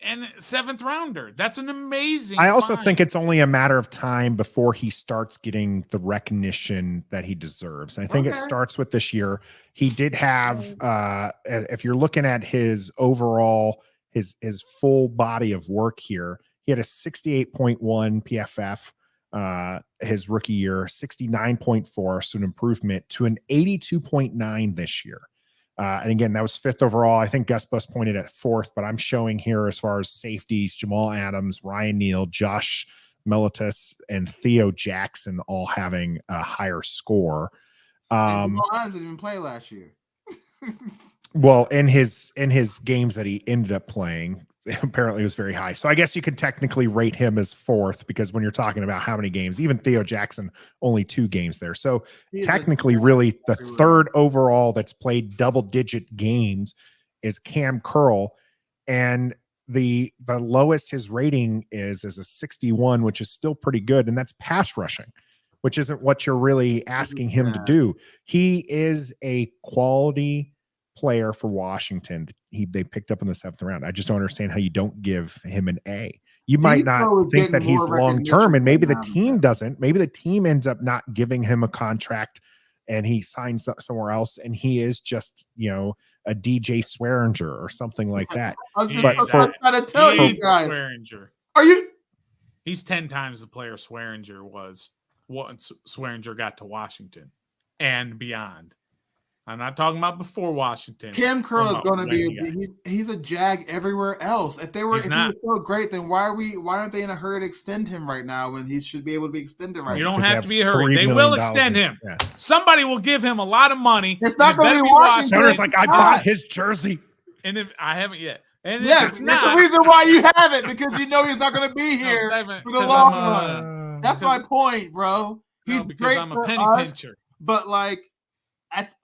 B: 7th rounder. That's an amazing.
A: I also think it's only a matter of time before he starts getting the recognition that he deserves. I think it starts with this year. He did have if you're looking at his overall his full body of work here, he had a 68.1 PFF his rookie year, 69.4, so an improvement to an 82.9 this year. And again, that was 5th overall. I think Gus Bus pointed at 4th, but I'm showing here as far as safeties, Jamal Adams, Ryan Neal, Josh Militus, and Theo Jackson all having a higher score.
C: Jamal Adams didn't even play last year.
A: Well, in his games that he ended up playing, apparently it was very high. So I guess you could technically rate him as 4th because when you're talking about how many games, even Theo Jackson, only 2 games there. So technically really the 3rd overall that's played double-digit games is Kam Curl. And the lowest his rating is a 61, which is still pretty good. And that's pass rushing, which isn't what you're really asking him to do. He is a quality player for Washington. They picked up in the 7th round. I just don't understand how you don't give him an A. You might not think that he's long-term, and maybe the team doesn't. Maybe the team ends up not giving him a contract and he signs somewhere else and he is just, a DJ Swearinger or something like that.
C: I'm trying to tell you guys.
B: Swearinger.
C: Are you?
B: He's 10 times the player Swearinger was once Swearinger got to Washington and beyond. I'm not talking about before Washington.
C: Kam Curl is going to be he's a Jag everywhere else. If he was so great, then why aren't they in a hurry to extend him right now when he should be able to be extended right now?
B: You don't have to be hurried. They will extend him. Yeah. Somebody will give him a lot of money.
C: It's not going to be Washington.
A: Sounder's like, I bought his jersey.
B: And if I haven't yet. And
C: yes,
B: it's not
C: the reason why you have it, because he's not going to be here for the long run. That's my point, bro. He's great
B: I'm a penny pincher.
C: But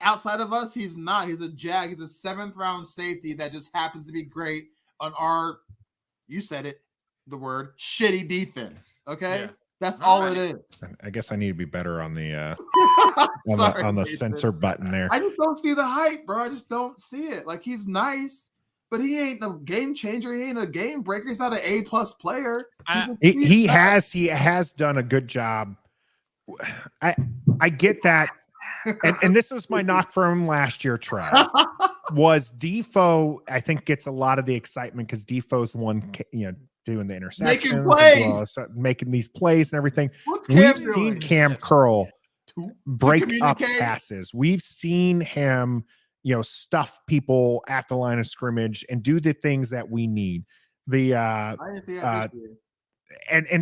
C: outside of us, he's not. He's a Jag. He's a 7th round safety that just happens to be great on our, you said it, the word, shitty defense. Okay? Yeah. That's all it is.
A: I guess I need to be better on the on the censor button there.
C: I just don't see the hype, bro. I just don't see it. Like, he's nice, But he ain't no game changer. He ain't a game breaker. He's not an A+ player.
A: He has done a good job. I get that. And this was my knock for him last year, Trev, was Defoe, I think, gets a lot of the excitement because Defoe's the one, doing the interceptions, making these plays and everything. We've seen Kam Curl break up passes. We've seen him, stuff people at the line of scrimmage and do the things that we need. And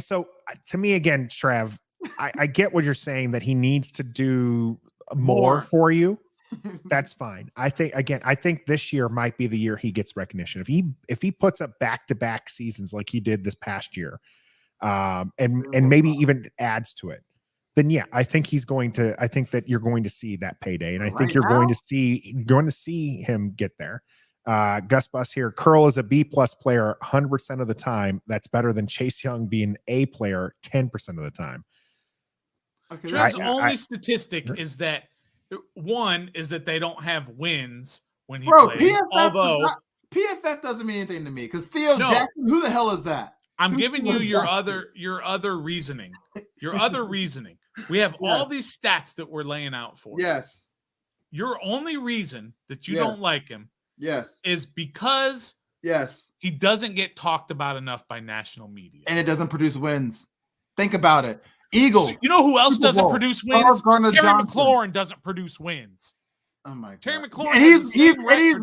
A: so to me, again, Trev, I get what you're saying, that he needs to do more for you. That's fine. I think this year might be the year he gets recognition. If he puts up back-to-back seasons like he did this past year, and maybe even adds to it, then yeah, I think that you're going to see that payday. And I think you're going to see him get there. Gus Bus here. Curl is a B+ player 100% of the time. That's better than Chase Young being A player 10% of the time.
B: Okay, Trev's only statistic is that they don't have wins when he plays.
C: PFF doesn't mean anything to me because Theo Jackson, who the hell is that?
B: I'm giving you your other reasoning. Your other reasoning. We have all these stats that we're laying out for.
C: Yes.
B: Your only reason that you don't like him is because he doesn't get talked about enough by national media.
C: And it doesn't produce wins. Think about it. Eagles.
B: So you know who else doesn't produce wins? Terry McLaurin doesn't produce wins.
C: Oh my God.
B: Terry McLaurin.
C: He's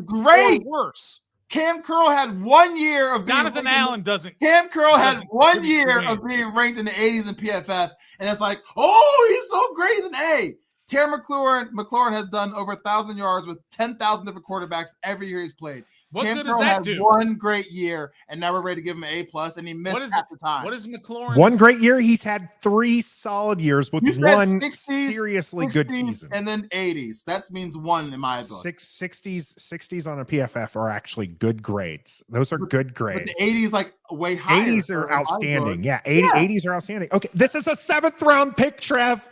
C: great.
B: Worse.
C: Kam Curl had 1 year of being
B: Jonathan Allen doesn't.
C: Kam Curl had 1 year of being ranked in the 80s in PFF, and it's like, oh, he's so great. He's an A. Terry McLaurin has done over 1,000 yards with 10,000 different quarterbacks every year he's played.
B: What
C: Kam
B: good
C: Curl
B: does that
C: had
B: do?
C: 1 great year, and now we're ready to give him an A+, and he missed half the time.
B: What is McLaurin?
A: 1 great year. He's had 3 solid years with 1 seriously good season.
C: And then 80s. That means 1 in my book.
A: 60s on a PFF are actually good grades. Those are good grades.
C: But the 80s like way higher.
A: 80s are outstanding. Yeah, 80s are outstanding. Okay, this is a 7th round pick, Trev.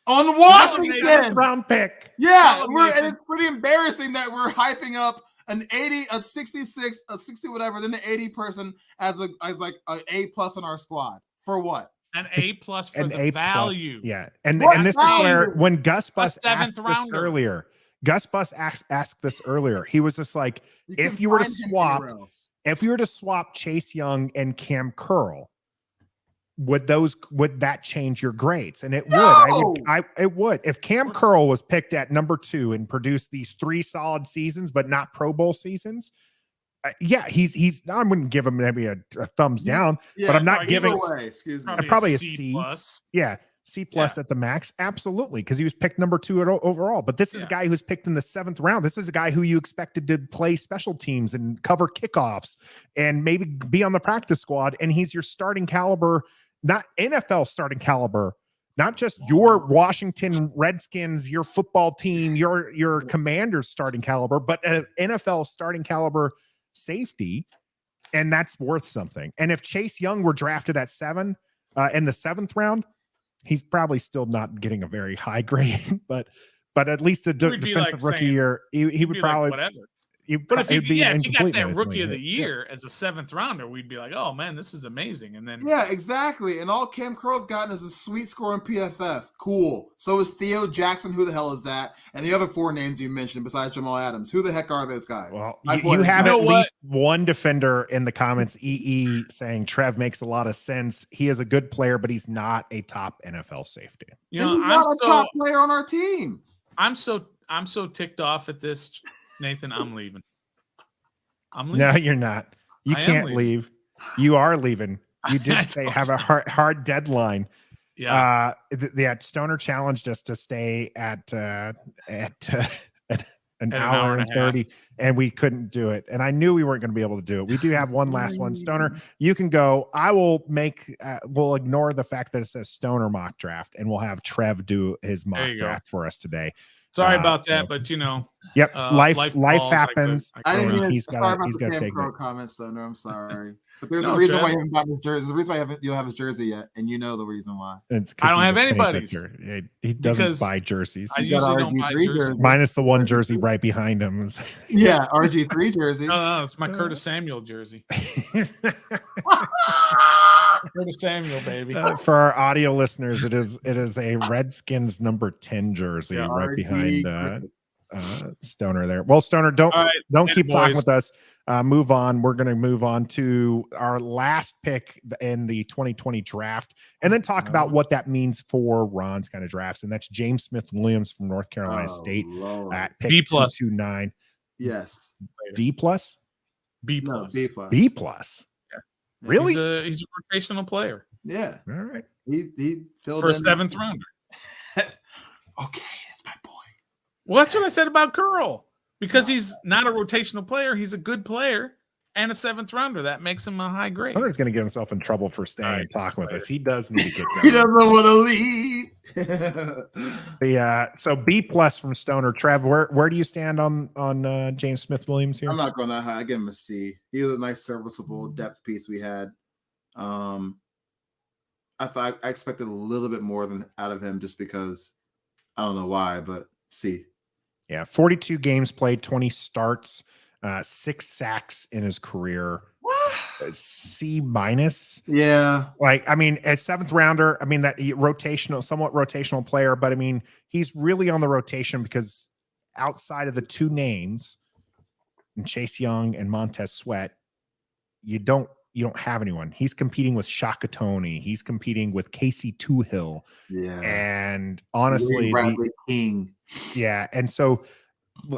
C: On Washington.
A: 7th round pick.
C: Yeah, and it's pretty embarrassing that we're hyping up an 80, a 66, a 60, whatever, then the 80 person as like an A+ on our squad. For what?
B: An A+ for the value.
A: Yeah. And this is where when Gus Bus asked this earlier, asked this earlier. He was just like, if you were to swap Chase Young and Kam Curl, would that change your grades? And it would. It would. If Kam Curl was picked at number 2 and produced these 3 solid seasons, but not Pro Bowl seasons, he's. I wouldn't give him maybe a thumbs down, but I'm not giving. Probably a C+. Yeah, C+ at the max. Absolutely, because he was picked number 2 overall. But this is a guy who's picked in the 7th round. This is a guy who you expected to play special teams and cover kickoffs and maybe be on the practice squad. And he's your starting caliber. Not NFL starting caliber, not just your Washington Redskins, your football team, your Commanders starting caliber, but an NFL starting caliber safety, and that's worth something. And if Chase Young were drafted at 7 in the 7th round, he's probably still not getting a very high grade, but at least the defensive rookie year, he would probably
B: whatever. But if he got that rookie of the year as a 7th rounder, we'd be like, oh man, this is amazing. And then
C: exactly. And all Kam Curl's gotten is a sweet score in PFF. Cool. So is Theo Jackson. Who the hell is that? And the other 4 names you mentioned besides Jamal Adams. Who the heck are those guys?
A: Well, you have at least one defender in the comments, EE, saying Trev makes a lot of sense. He is a good player, but he's not a top NFL safety.
C: He's not a top player on our team.
B: I'm so ticked off at this. Nathan, I'm leaving.
A: No, you're not. You can't leave. You are leaving. You did say have a hard deadline.
B: Yeah.
A: Stoner challenged us to stay at an hour and 30, and we couldn't do it. And I knew we weren't going to be able to do it. We do have one last one. Stoner, you can go. I will we'll ignore the fact that it says Stoner mock draft, and we'll have Trev do his mock draft for us today.
B: Sorry about
A: So-
B: that, but
A: Yep, life
B: falls,
A: happens.
C: I didn't mean
A: He's
C: to.
A: gotta-
C: Sorry about
A: he's
C: the
A: gotta
C: Kam
A: take
C: Curl
A: it.
C: comments, Stoner. I'm sorry, but there's
B: No,
C: a reason
B: Trev.
C: why you haven't bought his jersey. There's a reason why you don't have his jersey yet, and you know the reason why.
A: It's 'cause
B: I don't
A: he's
B: have
A: a penny
B: anybody's.
A: pitcher. He doesn't
B: Because
A: buy jerseys.
B: I
C: You got
B: usually don't buy
C: RG3
B: jerseys.
C: jersey.
A: Minus the one jersey right behind him.
C: Yeah, RG3 jersey.
B: No, it's my Curtis Samuel jersey. Curtis Samuel, baby.
A: For our audio listeners, it is a Redskins number 10 jersey
C: Yeah,
A: right
C: RG
A: behind Stoner there. Well, Stoner, don't
B: All right,
A: keep talking
B: boys.
A: with us. Move on. We're going to move on to our last pick in the 2020 draft, and then talk about what that means for Ron's kind of drafts. And that's James Smith-Williams from North Carolina State
C: Lord.
A: at pick
B: B+.
A: 229.
C: Yes.
A: D plus,
B: B+.
C: No, B plus.
A: B plus.
B: Yeah.
A: Really?
B: He's a rotational player
C: Yeah.
A: All right.
C: He filled
B: for a
C: in.
B: 7th rounder.
C: Okay, that's my point.
B: Well, that's what I said about Curl. Because he's not a rotational player, he's a good player and a 7th rounder. That makes him a high grade.
A: Stoner's going to get himself in trouble for staying
B: All right.
A: and talking with us. He does need to get
C: He
A: that.
C: doesn't want to leave.
A: So B plus from Stoner. Trev, where do you stand on James Smith-Williams here?
C: I'm not going that high. I give him a C. He was a nice, serviceable depth piece we had. I thought I expected a little bit more than out of him just because I don't know why, but C.
A: Yeah, 42 games played, 20 starts, 6 sacks in his career. C minus.
C: Yeah.
A: Like, I mean, as 7th rounder, I mean, that somewhat rotational player, but I mean, he's really on the rotation because outside of the two names, and Chase Young and Montez Sweat, you don't have anyone. He's competing with Shaka Toney. He's competing with Casey Toohill.
C: Yeah.
A: And honestly,
C: Bradley King.
A: yeah. And so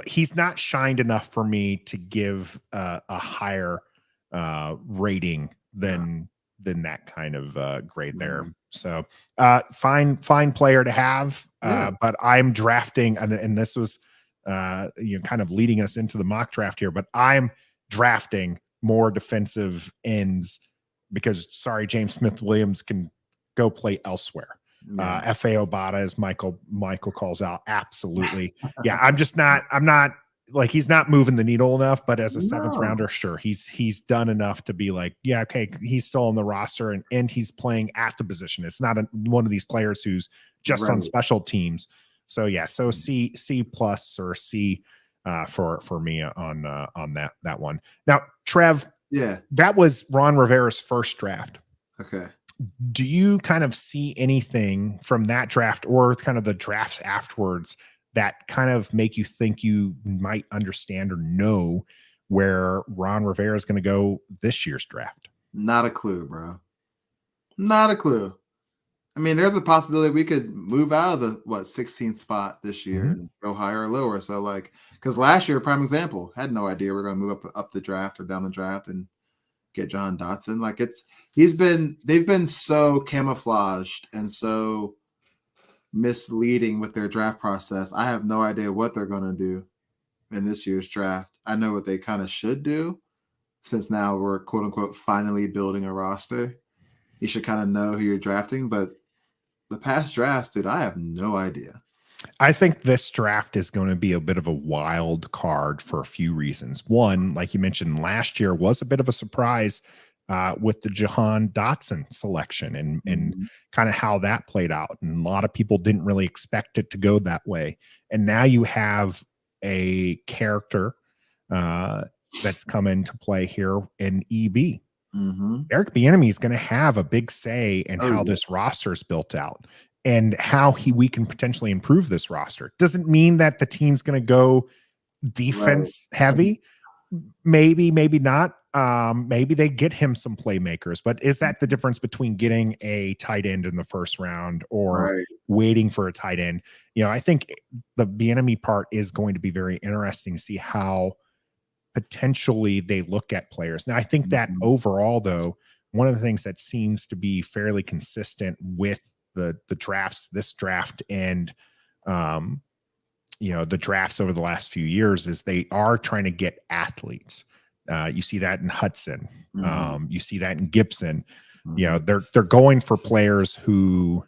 A: he's not shined enough for me to give a higher rating than that kind of grade there. So fine player to have, but I'm drafting, and this was kind of leading us into the mock draft here, but I'm drafting more defensive ends because James Smith-Williams can go play elsewhere. F.A. Obata, as Michael calls out, absolutely. Yeah, I'm not like, he's not moving the needle enough, but as a 7th rounder, sure, he's done enough to be like, yeah, okay, he's still on the roster and he's playing at the position. It's not one of these players who's just on special teams. So yeah, so C plus or C for me on that one. Now, Trev,
C: Yeah.
A: that was Ron Rivera's first draft.
C: Okay.
A: Do you kind of see anything from that draft or kind of the drafts afterwards that kind of make you think you might understand or know where Ron Rivera is going to go this year's draft?
C: Not a clue, bro. Not a clue. I mean, there's a possibility we could move out of the 16th spot this year and go higher or lower. So like, because last year, prime example, had no idea we're going to move up the draft or down the draft and get John Dotson. Like they've been so camouflaged and so misleading with their draft process. I have no idea what they're going to do in this year's draft. I know what they kind of should do since now we're quote unquote finally building a roster. You should kind of know who you're drafting, but the past drafts, dude, I have no idea.
A: I think this draft is going to be a bit of a wild card for a few reasons. One, like you mentioned, last year was a bit of a surprise with the Jahan Dotson selection and kind of how that played out. And a lot of people didn't really expect it to go that way. And now you have a character that's come into play here in EB. Eric Bieniemy is going to have a big say in how this roster is built out and how we can potentially improve this roster. Doesn't mean that the team's going to go defense heavy. Maybe not. Maybe they get him some playmakers, but is that the difference between getting a tight end in the first round or waiting for a tight end? I think the Bieniemy part is going to be very interesting to see how potentially they look at players. Now, I think that overall, though, one of the things that seems to be fairly consistent with the drafts, this draft and the drafts over the last few years is they are trying to get athletes. You see that in Hudson. You see that in Gibson. They're going for players who,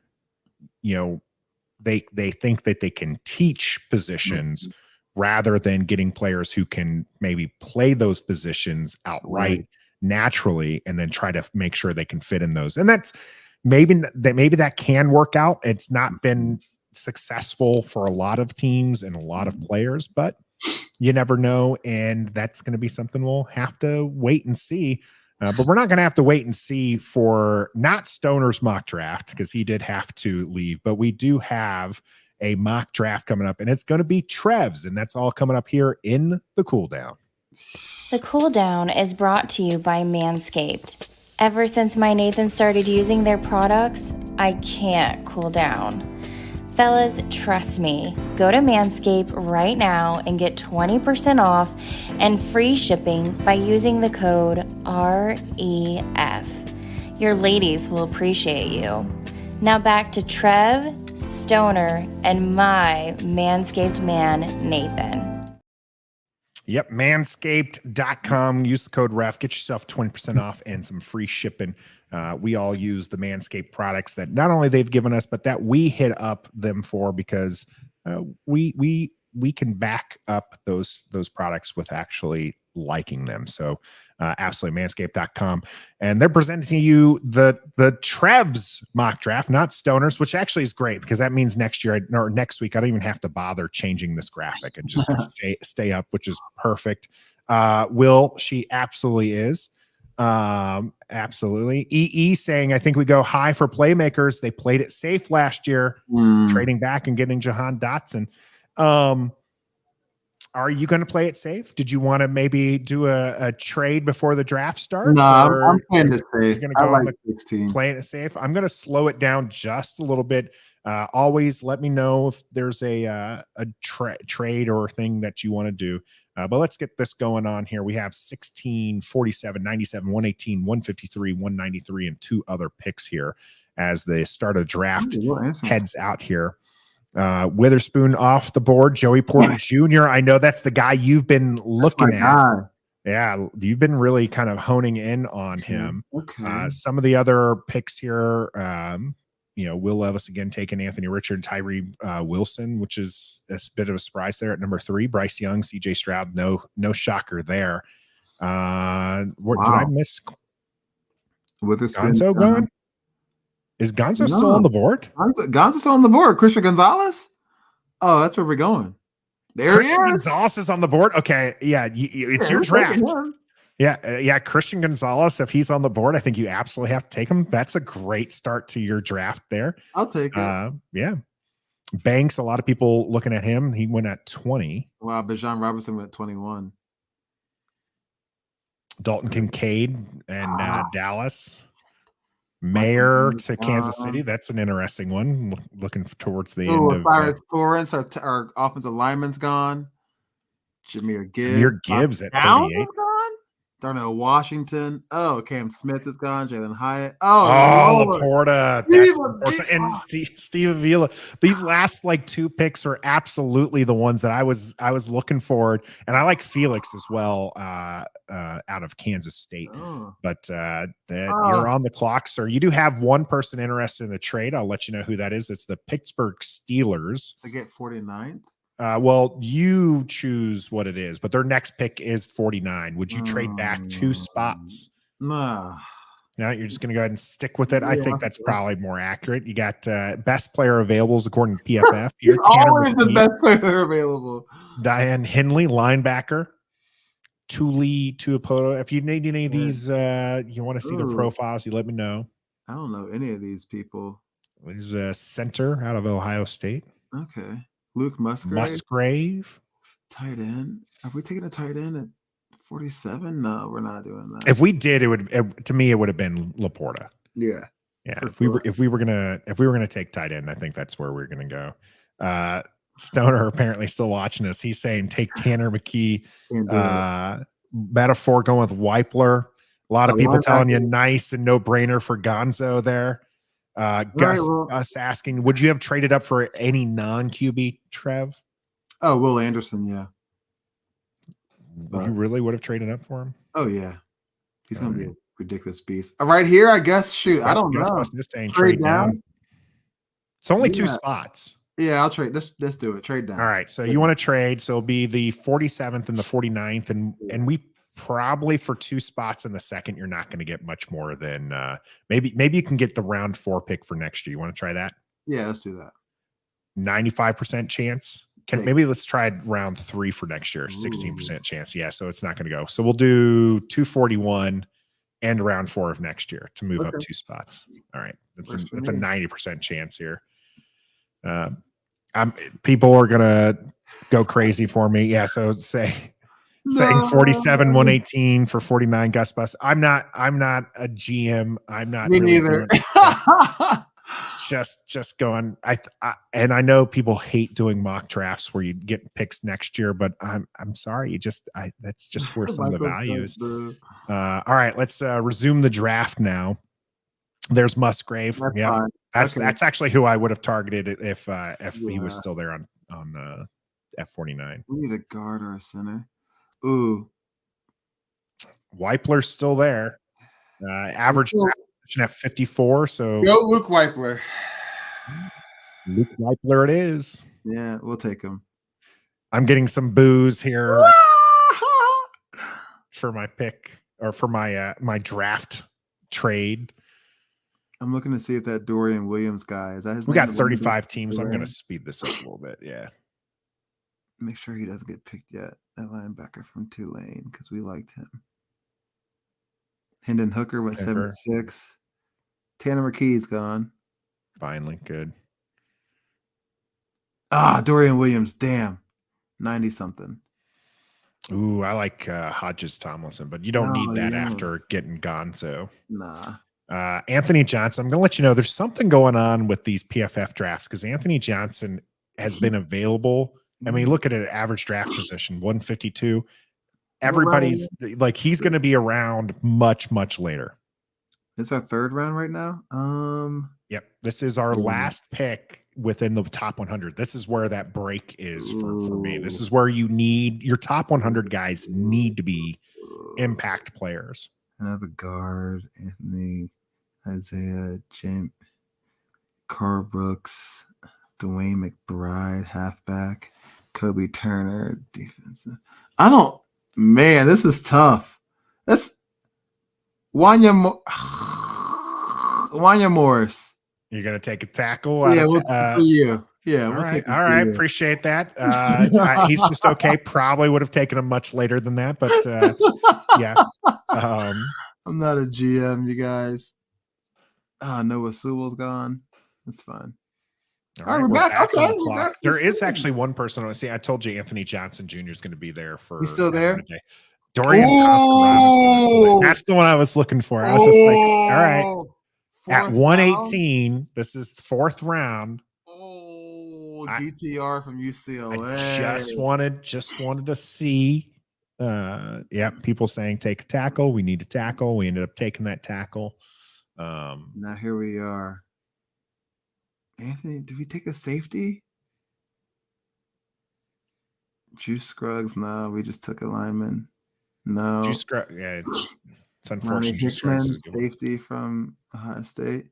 A: they think that they can teach positions rather than getting players who can maybe play those positions outright naturally, and then try to make sure they can fit in those. And that's maybe that can work out. It's not been successful for a lot of teams and a lot of players, but you never know. And that's going to be something we'll have to wait and see. But we're not going to have to wait and see for not Stoner's mock draft, because he did have to leave, but we do have a mock draft coming up, and it's going to be Trev's, and that's all coming up here in the cool down.
D: The cool down is brought to you by Manscaped. Ever since my Nathan started using their products, I can't cool down. Fellas, trust me. Go to Manscaped right now and get 20% off and free shipping by using the code REF. Your ladies will appreciate you. Now back to Trev, Stoner, and my Manscaped man, Nathan.
A: Yep, manscaped.com. Use the code REF. Get yourself 20% off and some free shipping. We all use the Manscaped products that not only they've given us, but that we hit up them for, because we can back up those products with actually liking them. So absolutely, manscaped.com. And they're presenting to you the Trev's mock draft, not Stoner's, which actually is great, because that means next year or next week I don't even have to bother changing this graphic and just stay up, which is perfect. She absolutely is. Absolutely. EE saying, I think we go high for playmakers. They played it safe last year, trading back and getting Jahan Dotson. Are you going to play it safe? Did you want to maybe do a trade before the draft starts?
C: No, I'm playing it safe.
A: You're
C: I
A: going
C: like 16.
A: Playing it safe. I'm going to slow it down just a little bit. Always let me know if there's a trade or thing that you want to do. But let's get this going on here. We have 16, 47, 97, 118, 153, 193, and 2 other picks here as the start of draft heads out here. Witherspoon off the board. Joey Porter Jr. I know that's the guy you've been looking at.
C: Guy.
A: Yeah, you've been really kind of honing in on him.
C: Okay.
A: Some of the other picks here, Will Levis again taking Anthony Richard, Tyree Wilson, which is a bit of a surprise there at number 3. Bryce Young, CJ Stroud, no shocker there. Did I miss
C: Witherspoon
A: Gonzo gone? Is Gonzo still on the board?
C: Gonzo's still on the board. Christian Gonzalez? Oh, that's where we're going.
A: Christian Gonzalez is on the board. Okay, yeah, it's your draft. Yeah, Christian Gonzalez, if he's on the board, I think you absolutely have to take him. That's a great start to your draft there.
C: I'll take it.
A: Yeah. Banks, a lot of people looking at him. He went at 20.
C: Wow, Bijan Robinson went at 21.
A: Dalton Kincaid and Dallas. Mayor to Kansas City. That's an interesting one. Looking towards the end of
C: Cyrus Torrance, our offensive lineman's gone. Jameer
A: Gibbs at 38.
C: Darnell Washington. Oh, Cam Smith is gone. Jalen Hyatt.
A: Laporta. That's and Steve Avila. These last 2 picks are absolutely the ones that I was looking forward, and I like Felix as well out of Kansas State. But you're on the clock, sir. You do have one person interested in the trade. I'll let you know who that is. It's the Pittsburgh Steelers.
C: I get 49th.
A: Well, you choose what it is, but their next pick is 49. Would you trade back 2 spots?
C: Nah.
A: No, you're just going to go ahead and stick with it. I think that's probably more accurate. You got best player available according to PFF.
C: He's always the best player available.
A: Diane Henley, linebacker. Tuli Tuipulotu. If you need any of these, you want to see their profiles, you let me know.
C: I don't know any of these people.
A: There's a center out of Ohio State.
C: Okay. Luke Musgrave. Tight end. Have we taken a tight end at 47? No, we're not doing that.
A: If we did, it would have been Laporta.
C: Yeah.
A: Yeah. If we were gonna take tight end, I think that's where we're gonna go. Stoner apparently still watching us. He's saying take Tanner McKee. Metaphor going with Weipler. A lot of people telling you nice and no brainer for Gonzo there. Gus asking, would you have traded up for any non-QB, Trev?
C: Oh, Will Anderson, yeah.
A: You really would have traded up for him?
C: Oh, yeah. He's going to be a ridiculous beast. Right here, I guess. Shoot, I don't know.
A: Saying trade down. It's only 2 spots.
C: Yeah, I'll trade. Let's do it. Trade down.
A: All right. So you want to trade. So it'll be the 47th and the 49th. And we probably for 2 spots in the second, you're not going to get much more than maybe you can get the round 4 pick for next year. You want to try that?
C: Yeah, let's do that.
A: 95% chance. Maybe let's try round 3 for next year. 16% chance. Yeah. So it's not going to go. So we'll do 241 and round 4 of next year to move up 2 spots. All right. That's a 90% chance here. People are gonna go crazy for me. Yeah, so saying 47, 118 for 49 Gus Bus. I'm not a GM. I'm not
C: me
A: really
C: neither.
A: just going. And I know people hate doing mock drafts where you get picks next year, but I'm sorry. That's just where some of the values. All right, let's resume the draft now. There's Musgrave. Yeah, that's actually who I would have targeted if he was still there on F49.
C: We need a guard or a center. Ooh,
A: Weipler's still there. Average position at 54. So
C: go Luke Weipler.
A: Luke Weipler it is.
C: Yeah, we'll take him.
A: I'm getting some boos here for my pick or for my draft trade.
C: I'm looking to see if that Dorian Williams guy is that his
A: We
C: name?
A: got 35 teams. I'm going to speed this up a little bit. Yeah.
C: Make sure he doesn't get picked yet. That linebacker from Tulane because we liked him. Hendon Hooker went 76. Tanner McKee's gone.
A: Finally, good.
C: Dorian Williams. Damn. 90 something.
A: Ooh, I like Hodges Tomlinson, but you don't need that after getting Gonzo.
C: Nah.
A: Anthony Johnson, I'm going to let you know there's something going on with these PFF drafts because Anthony Johnson has been available. I mean, look at an average draft position, 152. Everybody's like, he's going to be around much, much later.
C: It's our 3rd round right now.
A: Yep. This is our last pick within the top 100. This is where that break is for me. This is where you need your top 100 guys need to be impact players.
C: Another guard, Anthony, Isaiah, James, Carl Brooks, Dwayne McBride, halfback, Kobe Turner, defensive. This is tough. That's Wanya Morris.
A: You're going to take a tackle?
C: For you. Yeah,
A: all right. Appreciate that. He's just okay. Probably would have taken him much later than that, but yeah.
C: I'm not a GM, you guys. Noah Sewell's gone. That's fine.
A: All right, we're back. Okay. There is actually one person I want to see. I told you Anthony Johnson Jr. is going to be there for.
C: He's still there?
A: Dorian Thompson. That's the one I was looking for. I was just like, all right. At 118, this is the 4th round.
C: DTR from UCLA.
A: I just wanted to see. People saying take a tackle. We need a tackle. We ended up taking that tackle.
C: Now here we are. Anthony, did we take a safety? Juice Scruggs? No, we just took a lineman. No.
A: Juice Scruggs, yeah, it's unfortunate.
C: Hickman, safety from Ohio State.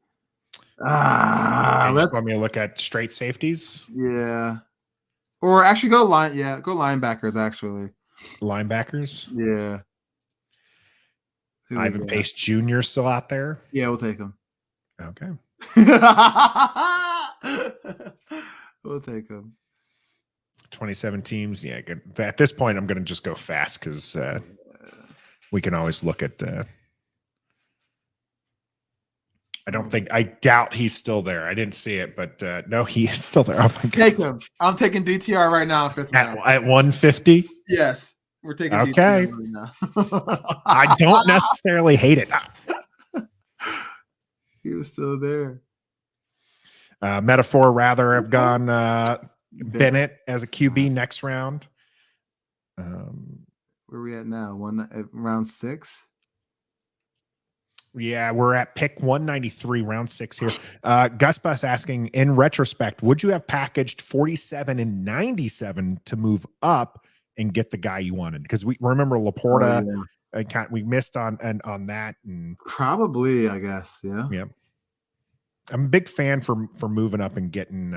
A: Let's want me to look at straight safeties.
C: Yeah, or actually go linebackers. Actually,
A: linebackers.
C: Yeah.
A: Ivan Pace Jr. still out there.
C: Yeah, we'll take him.
A: Okay.
C: We'll take him.
A: 27 teams. Yeah, good. At this point, I'm going to just go fast because we can always look at. I doubt he's still there. I didn't see it, but no, he is still there.
C: Take him. I'm taking DTR right now.
A: At 150.
C: Yes, we're taking
A: DTR
C: right now.
A: I don't necessarily hate it.
C: He was still there.
A: Metaphor rather have gone Bennett as a QB next round.
C: Where are we at now? Round 6?
A: Yeah, we're at pick 193, round 6 here. Gus Bus asking, in retrospect, would you have packaged 47 and 97 to move up and get the guy you wanted? Because we remember Laporta. We missed on that. And
C: probably, I guess. Yeah.
A: I'm a big fan for moving up and getting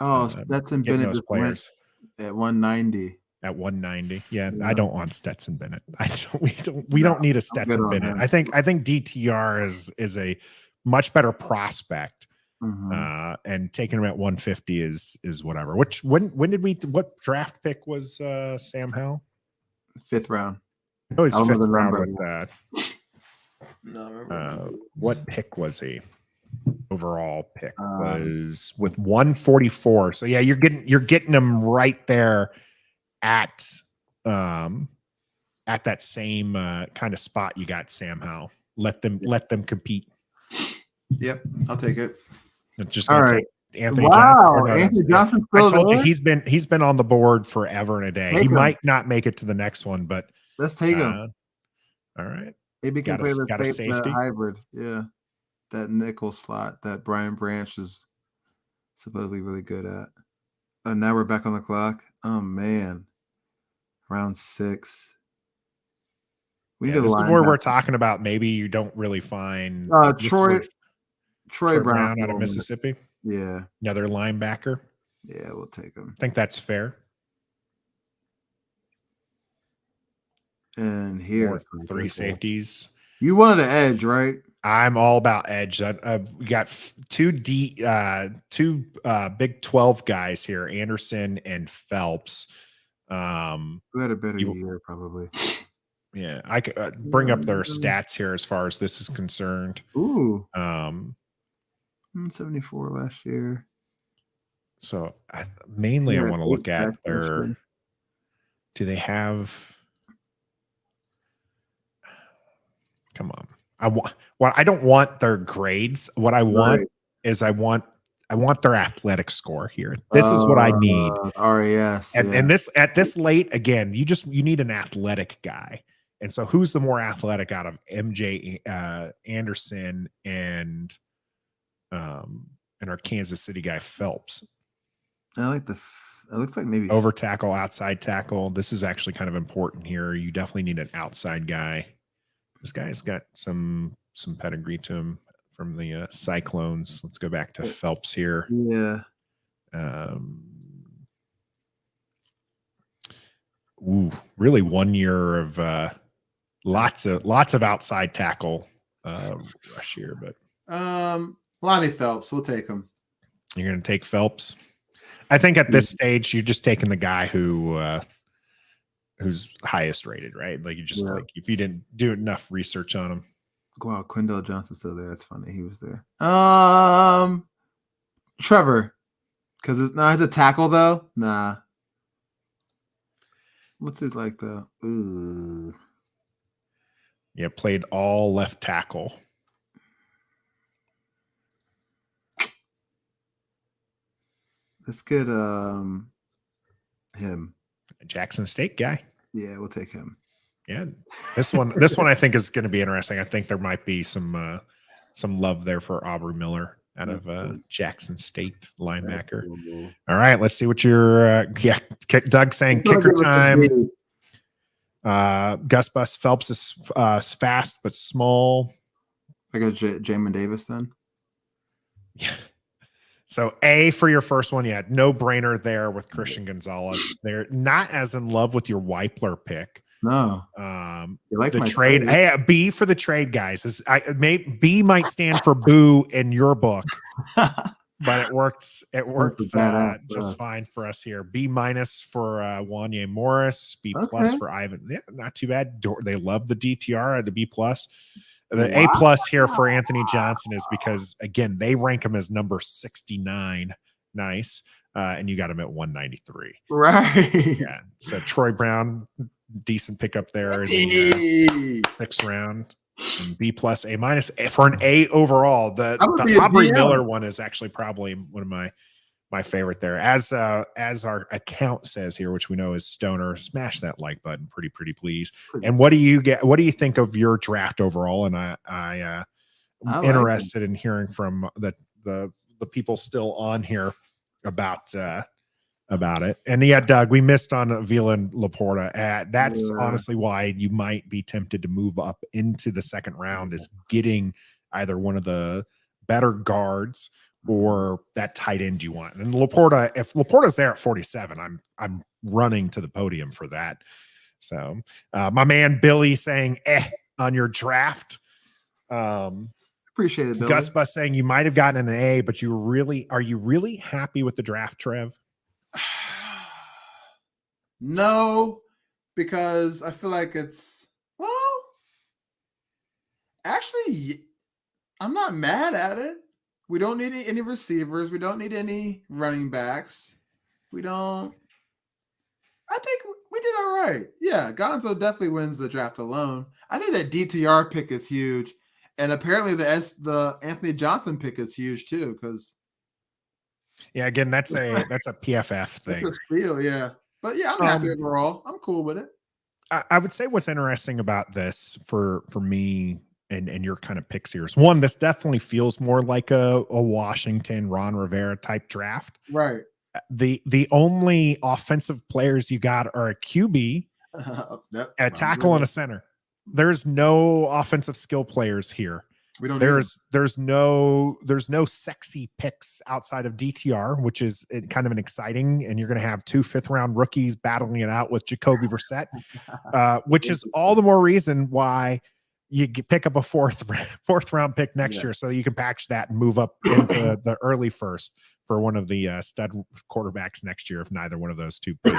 C: Stetson
A: getting
C: Bennett
A: those
C: just went
A: players
C: at 190.
A: at 190. Yeah,
C: Yeah.
A: I don't want Stetson Bennett. We don't need a Stetson
C: on
A: Bennett.
C: him.
A: I think DTR is a much better prospect.
C: Mhm.
A: And taking him at 150 is whatever. What draft pick was Sam Howell?
C: 5th round.
A: Oh, he's
C: I don't know
A: fifth
C: the
A: round
C: number.
A: with that.
C: No,
A: What pick was he? Overall pick
C: Um,
A: was with 144. So yeah, you're getting him right there at that same kind of spot you got Sam Howell. Let them compete.
C: Yep, I'll take it.
A: It's just
C: All
A: gonna
C: right.
A: take Anthony
C: Wow,
A: Johnson. Or no,
C: Anthony
A: yeah.
C: Johnson's
A: I
C: still
A: told you
C: there?
A: he's been on the board forever and a day.
C: Take
A: He
C: him.
A: might not make it to the next one, but
C: Let's take him.
A: all right.
C: Maybe he can
A: got a-
C: play
A: got a
C: the
A: safety.
C: hybrid. Yeah, that nickel slot that Brian Branch is supposedly really good at. And now we're back on the clock. Oh man, round 6. We
A: Yeah,
C: need a
A: this is where we're
C: linebacker.
A: talking about. Maybe you don't really find
C: Troy
A: Troy
C: Brown
A: Brown out of Mississippi.
C: Yeah,
A: Another linebacker.
C: yeah, we'll take him.
A: I think that's fair.
C: And
A: More
C: here's
A: 3 safeties.
C: You wanted an edge, right?
A: I'm all about edge. We got two Big 12 guys here, Anderson and Phelps.
C: We had a better year, probably.
A: Yeah, I could bring up their stats here as far as this is concerned.
C: Ooh,
A: 74
C: last year.
A: So mainly I want to look at their. Do they have? Come on. I don't want their grades. What I want is I want their athletic score here. This is what I need.
C: RAS.
A: And this at this late again, you need an athletic guy. And so who's the more athletic out of MJ Anderson and our Kansas City guy Phelps?
C: I like it looks like maybe
A: over tackle, outside tackle. This is actually kind of important here. You definitely need an outside guy. This guy's got some pedigree to him from the Cyclones. Let's go back to Phelps here.
C: Yeah.
A: Really 1 year of lots of outside tackle rush here, but
C: Lonnie Phelps, we'll take him.
A: You're going to take Phelps. I think at this stage you're just taking the guy who's highest rated, right? Like you just like if you didn't do enough research on him.
C: Wow, Quindell Johnson's still there. That's funny. He was there. Trevor, because he's a tackle though. Nah. What's it like though? Ooh.
A: Yeah, played all left tackle.
C: Let's get him.
A: Jackson State guy.
C: Yeah, we'll take him.
A: Yeah, this one I think is going to be interesting. I think there might be some love there for Aubrey Miller out of Jackson State linebacker. All right, let's see what your Doug saying kicker time. Gus Bus Phelps is fast but small.
C: I got Jamin Davis then.
A: Yeah. So A for your first one, no brainer there with Christian Gonzalez. They're not as in love with your Weipler pick.
C: No.
A: You like the trade. Hey, B for the trade, guys. B might stand for boo in your book, but it works just fine for us here. B- for Wanye Morris. B+ for Ivan. Yeah, not too bad. They love the DTR. The B+. The A+ here for Anthony Johnson is because again they rank him as number 69. Nice, and you got him at 193.
C: Right.
A: Yeah. So Troy Brown, decent pickup there in the 6th round. And B+, A- for an A overall. The Aubrey Miller one is actually probably one of my favorite there. As our account says here, which we know is Stoner, smash that like button, pretty please. And what do you think of your draft overall? And I'm interested in hearing from the people still on here about it. And yeah, Doug, we missed on Avila and Laporta. That's honestly why you might be tempted to move up into the 2nd round, is getting either one of the better guards or that tight end you want. And Laporta, if Laporta's there at 47, I'm running to the podium for that. So my man Billy saying on your draft.
C: Appreciate it, Billy.
A: Gus Bus saying you might have gotten an A, but are you really happy with the draft, Trev?
C: No, because I feel like actually, I'm not mad at it. We don't need any receivers. We don't need any running backs. I think we did all right. Yeah, Gonzo definitely wins the draft alone. I think that DTR pick is huge. And apparently the Anthony Johnson pick is huge too. Because
A: again, that's a PFF thing.
C: That's a steal, yeah. But yeah, I'm happy overall. I'm cool with it.
A: I would say what's interesting about this for me and your kind of picks here is one, this definitely feels more like a Washington Ron Rivera type draft.
C: Right.
A: The only offensive players you got are a QB, a tackle, and a center. There's no offensive skill players here.
C: We don't.
A: There's no sexy picks outside of DTR, which is kind of an exciting. And you're going to have 2 5th-round rookies battling it out with Jacoby Brissett, which is all the more reason why you pick up a fourth round pick next year, so you can package that and move up into the early first for one of the stud quarterbacks next year if neither one of those two pan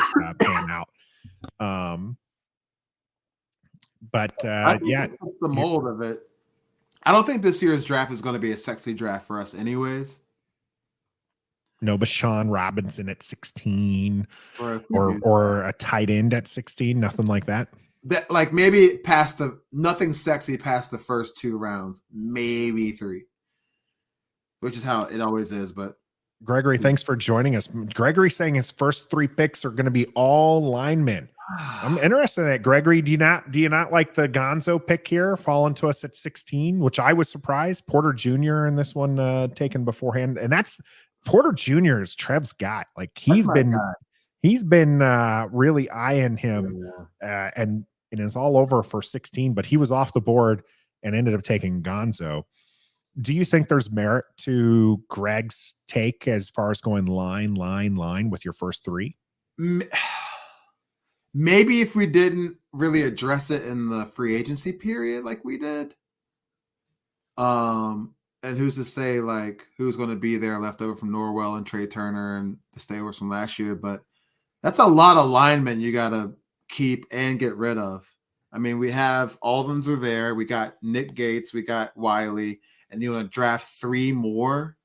A: out.
C: The mold of it. I don't think this year's draft is going to be a sexy draft for us anyways.
A: No, but Sean Robinson at 16 or a tight end at 16, nothing like that.
C: That like maybe nothing sexy past the first 2 rounds, maybe 3, which is how it always is. But
A: Gregory, thanks for joining us. Gregory saying his first 3 picks are going to be all linemen. I'm interested in that. Gregory, do you not like the Gonzo pick here falling to us at 16, which I was surprised. Porter Jr. in this one taken beforehand, and that's Porter Jr.'s Trev's got. Like he's been really eyeing him, and is all over for 16, but he was off the board and ended up taking Gonzo. Do you think there's merit to Greg's take as far as going line with your first 3?
C: Maybe if we didn't really address it in the free agency period like we did. And who's to say like who's going to be there left over from Norwell and Trey Turner and the stayovers from last year, but that's a lot of linemen you got to keep and get rid of. I mean, we have Aldens are there. We got Nick Gates. We got Wiley. And you want to draft 3 more?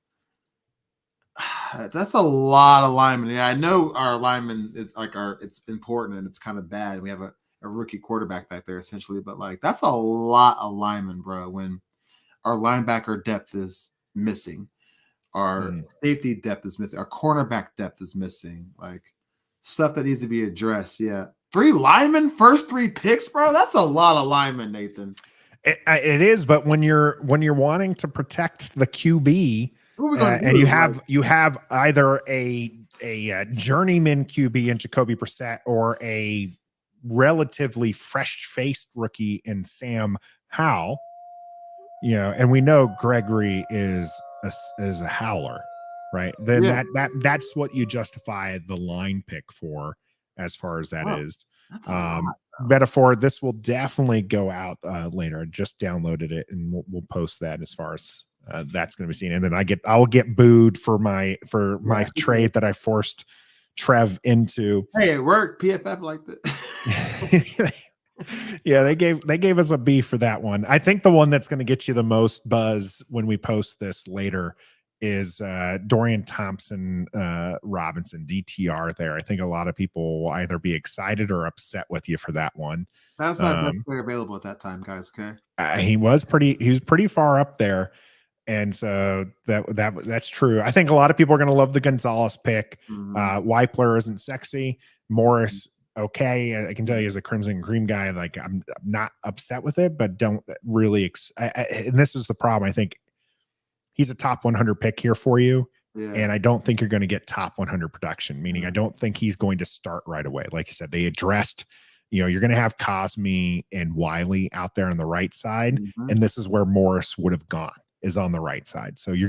C: That's a lot of linemen. Yeah, I know our lineman is it's important and it's kind of bad. We have a rookie quarterback back there essentially, but like that's a lot of linemen, bro. When our linebacker depth is missing, our safety depth is missing, our cornerback depth is missing, like stuff that needs to be addressed. Yeah. 3 linemen, first 3 picks, bro. That's a lot of linemen, Nathan.
A: It is, but when you're wanting to protect the QB, and you have either a journeyman QB in Jacoby Brissett or a relatively fresh-faced rookie in Sam Howell, and we know Gregory is a howler, right? Then that's what you justify the line pick for, as far as that is. Metaphor, this will definitely go out later. I just downloaded it and we'll post that as far as that's going to be seen. And then I'll get booed for my trade that I forced Trev into.
C: Hey, it worked. PFF liked it.
A: Yeah, they gave us a B for that one. I think the one that's going to get you the most buzz when we post this later is Dorian Thompson Robinson, DTR there. I think a lot of people will either be excited or upset with you for that one.
C: That was my best player available at that time, guys. Okay.
A: He was pretty far up there. And so that's true. I think a lot of people are going to love the Gonzalez pick. Weipler isn't sexy. Morris, okay. I can tell you as a Crimson and Cream guy, like I'm not upset with it, but don't really. And this is the problem. I think he's a top 100 pick here for you. Yeah. And I don't think you're going to get top 100 production, meaning I don't think he's going to start right away. Like you said, they addressed, you're going to have Cosme and Wiley out there on the right side. And this is where Morris would have gone is on the right side. So you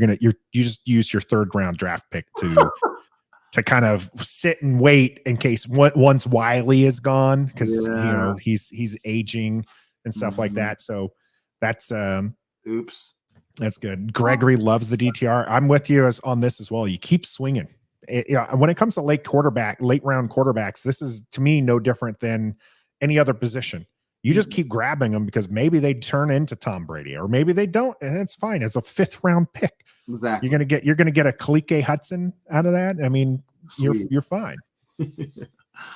A: just use your 3rd round draft pick to kind of sit and wait in case once Wiley is gone, because he's aging and stuff like that. So that's
C: oops.
A: That's good. Gregory loves the DTR. I'm with you on this as well. You keep swinging. When it comes to late round quarterbacks, this is to me no different than any other position. You just keep grabbing them because maybe they turn into Tom Brady, or maybe they don't, and it's fine. It's a 5th round pick.
C: Exactly.
A: You're gonna get a Khaleke Hudson out of that. I mean, you're fine.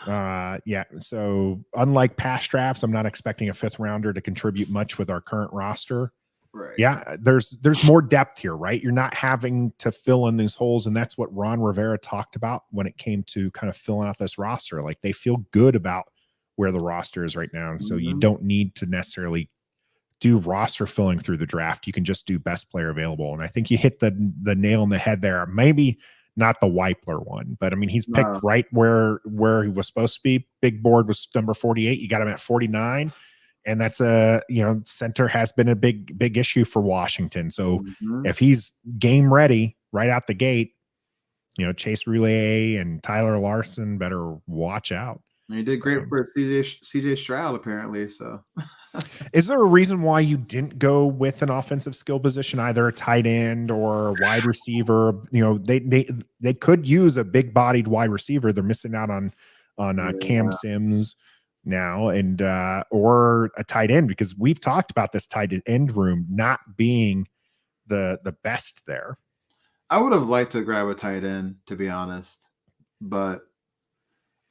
A: Yeah. So unlike past drafts, I'm not expecting a 5th rounder to contribute much with our current roster.
C: Right.
A: Yeah, there's more depth here, right? You're not having to fill in these holes, and that's what Ron Rivera talked about when it came to kind of filling out this roster. Like, they feel good about where the roster is right now, and so you don't need to necessarily do roster filling through the draft. You can just do best player available, and I think you hit the nail on the head there. Maybe not the Weipler one, but I mean, he's picked right where he was supposed to be. Big board was number 48. You got him at 49. And that's center has been a big issue for Washington. So if he's game ready right out the gate, Chase Roullier and Tyler Larson better watch out.
C: He did great for CJ Stroud, apparently. So,
A: is there a reason why you didn't go with an offensive skill position, either a tight end or a wide receiver? They could use a big bodied wide receiver. They're missing out on Cam Sims now, and or a tight end, because we've talked about this tight end room not being the best there.
C: I would have liked to grab a tight end, to be honest, but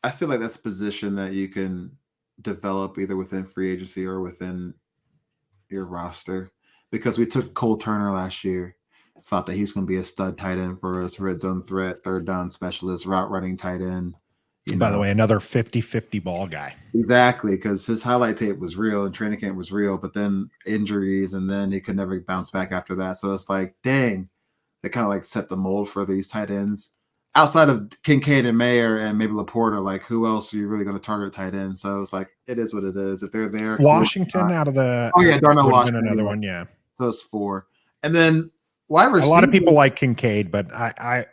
C: I feel like that's a position that you can develop either within free agency or within your roster, because we took Cole Turner last year, thought that he's going to be a stud tight end for us, red zone threat, 3rd down specialist, route running tight end.
A: By the way, another 50-50 ball guy.
C: Exactly, because his highlight tape was real and training camp was real, but then injuries, and then he could never bounce back after that. So it's like, dang, they kind of like set the mold for these tight ends. Outside of Kincaid and Mayer and maybe Laporta, like, who else are you really going to target tight end? So it's like, it is what it is. If they're there,
A: Washington out of the
C: Darnell Washington,
A: another one, yeah.
C: So it's 4, and then wide receiver.
A: A lot of people like Kincaid, but I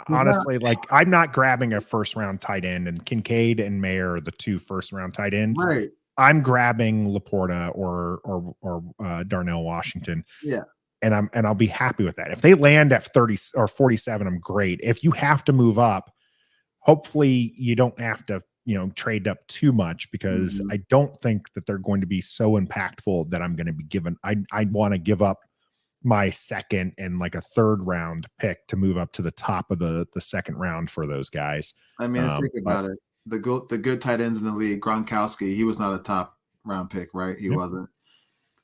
A: honestly, like, I'm not grabbing a 1st round tight end, and Kincaid and Mayer are the 2 1st round tight ends.
C: Right.
A: I'm grabbing Laporta or Darnell Washington.
C: Yeah.
A: And I'll be happy with that. If they land at 30 or 47, I'm great. If you have to move up, hopefully you don't have to, trade up too much, because I don't think that they're going to be so impactful that I'm going to be given. I want to give up my 2nd and like a 3rd round pick to move up to the top of the 2nd round for those guys.
C: I mean, think about it. The good tight ends in the league, Gronkowski, he was not a top round pick, right? He wasn't.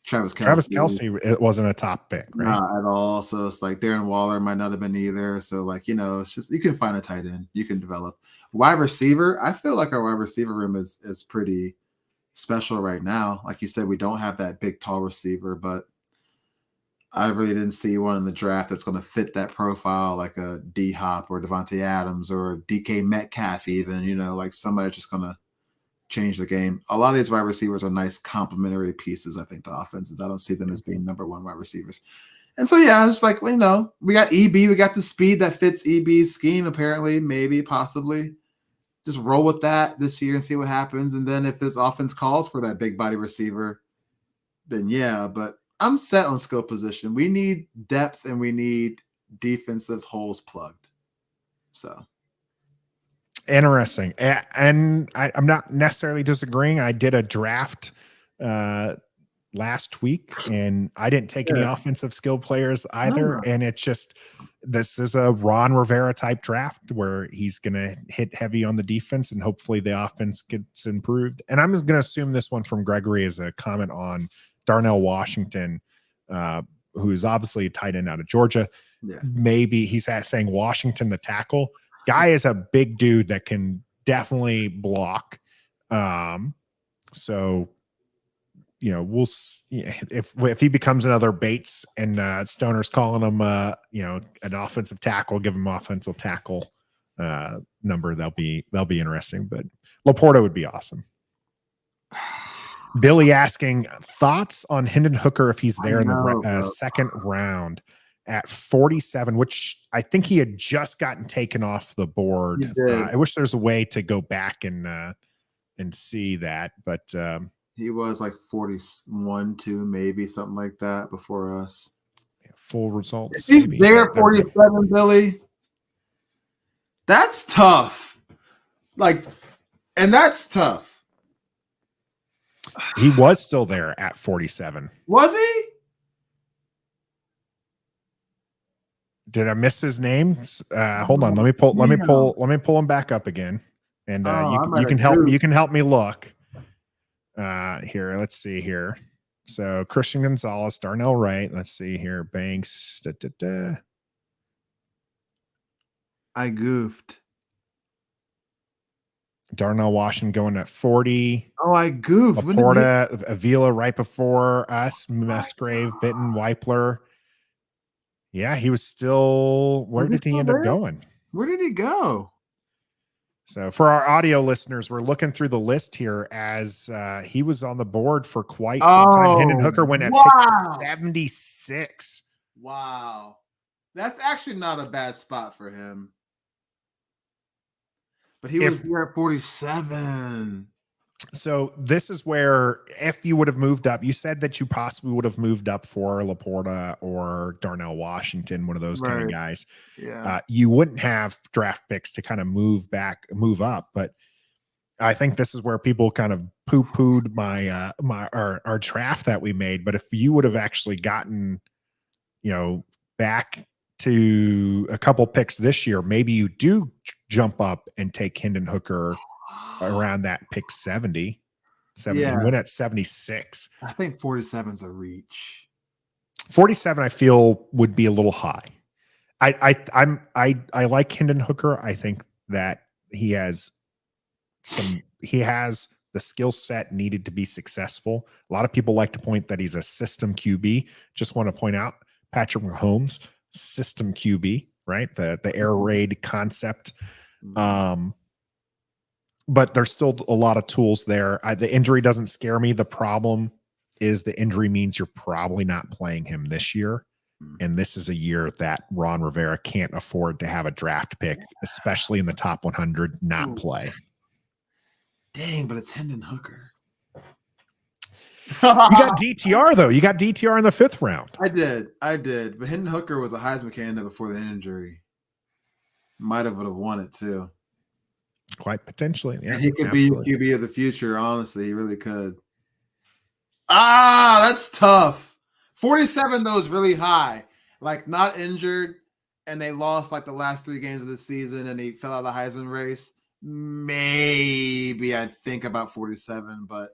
C: Travis
A: Kelce, it wasn't a top pick, right?
C: Not at all. So it's like Darren Waller might not have been either. So, like, it's just, you can find a tight end, you can develop. Wide receiver, I feel like our wide receiver room is pretty special right now. Like you said, we don't have that big, tall receiver, but I really didn't see one in the draft that's going to fit that profile, like a D-Hop or Devontae Adams or DK Metcalf even, like somebody just going to change the game. A lot of these wide receivers are nice complementary pieces, I think, to offenses. I don't see them as being number 1 wide receivers. And so, yeah, I was like, we got EB. We got the speed that fits EB's scheme, apparently, maybe, possibly. Just roll with that this year and see what happens. And then if this offense calls for that big body receiver, then yeah. But I'm set on skill position. We need depth and we need defensive holes plugged. So
A: interesting. And I'm not necessarily disagreeing. I did a draft last week, and I didn't take any offensive skill players either. And it's just, this is a Ron Rivera type draft where he's going to hit heavy on the defense, and hopefully the offense gets improved. And I'm just going to assume this one from Gregory is a comment on Darnell Washington, who's obviously a tight end out of Georgia.
C: Yeah. Maybe
A: he's saying Washington, the tackle guy, is a big dude that can definitely block. So, we'll see if he becomes another Bates and Stoner's calling him, an offensive tackle, give him offensive tackle they'll be interesting. But Laporta would be awesome. Billy asking thoughts on Hendon Hooker if he's there in the
C: bro.
A: second round at 47, which I think he had just gotten taken off the board.
C: He did.
A: I wish there's a way to go back and see that, but
C: he was like 41, 2, maybe something like that before us.
A: Full results.
C: If he's there at 47, Billy. That's tough. And that's tough.
A: He was still there at 47.
C: Was he?
A: Did I miss his name? Hold on. Let me pull him back up again. And you can help me. You can help me look. Here, let's see here. So Christian Gonzalez, Darnell Wright. Let's see here. Banks.
C: I goofed.
A: Darnell Washington going at 40.
C: Oh, I goofed.
A: Laporta, Avila right before us. Musgrave, Bitten, Weipler. Yeah, he was still. Where did he end up going?
C: Where did he go?
A: So for our audio listeners, we're looking through the list here as he was on the board for quite some time. Hendon Hooker went at pick 76.
C: Wow. That's actually not a bad spot for him. But he was there at 47.
A: So this is where, if you would have moved up, you said that you possibly would have moved up for Laporta or Darnell Washington, one of those kind of guys.
C: Yeah.
A: You wouldn't have draft picks to kind of move up. But I think this is where people kind of poo-pooed our draft that we made. But if you would have actually gotten, back to a couple picks this year, maybe you do jump up and take Hendon Hooker around that pick 70.
C: Yeah.
A: Went at 76.
C: I think 47 is a reach.
A: 47 I feel would be a little high. I like Hendon Hooker. I think that he has the skill set needed to be successful. A lot of people like to point that he's a system QB. Just want to point out Patrick Mahomes, system QB, right? The air raid concept. But there's still a lot of tools there. The injury doesn't scare me. The problem is the injury means you're probably not playing him this year. And this is a year that Ron Rivera can't afford to have a draft pick, especially in the top 100, not play.
C: Dang, but it's Hendon Hooker.
A: You got DTR, though. You got DTR in the 5th round.
C: I did. But Hendon Hooker was a Heisman candidate before the injury. Would have won it, too.
A: Quite potentially. Yeah,
C: he could be QB of the future, honestly. He really could. That's tough. 47, though, is really high. Like, not injured, and they lost, like, the last 3 games of the season, and he fell out of the Heisman race. Maybe I'd think about 47, but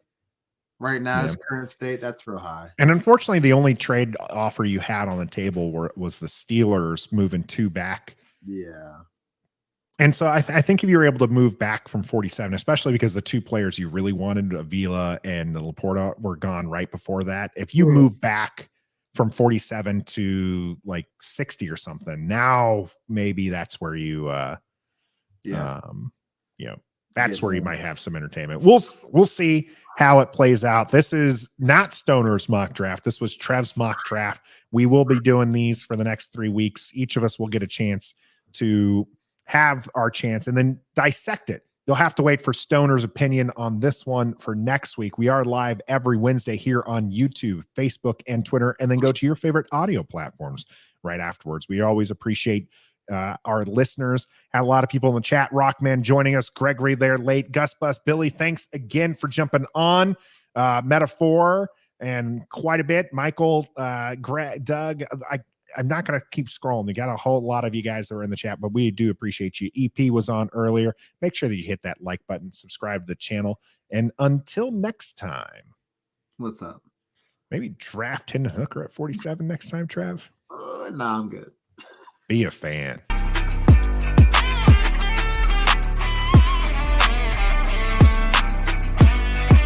C: right now, his current state, that's real high.
A: And unfortunately, the only trade offer you had on the table was the Steelers moving 2 back.
C: Yeah.
A: And so I think if you were able to move back from 47, especially because the 2 players you really wanted, Avila and Laporta, were gone right before that. If you move back from 47 to like 60 or something, now maybe that's where you, that's where you might have some entertainment. We'll see how it plays out. This is not Stoner's mock draft. This was Trev's mock draft. We will be doing these for the next 3 weeks. Each of us will get a chance to have our chance and then dissect it. You'll have to wait for Stoner's opinion on this one for next week. We are live every Wednesday here on YouTube, Facebook, and Twitter, and then go to your favorite audio platforms right afterwards. We always appreciate our listeners. Had a lot of people in the chat. Rockman joining us. Gregory there late. Gus Bus. Billy, thanks again for jumping on. Metaphor and quite a bit. Michael, Doug, I'm not going to keep scrolling. We got a whole lot of you guys that are in the chat, but we do appreciate you. EP was on earlier. Make sure that you hit that like button, subscribe to the channel. And until next time.
C: What's up?
A: Maybe draft Hendon Hooker at 47 next time, Trev.
C: No, I'm good.
A: Be a fan.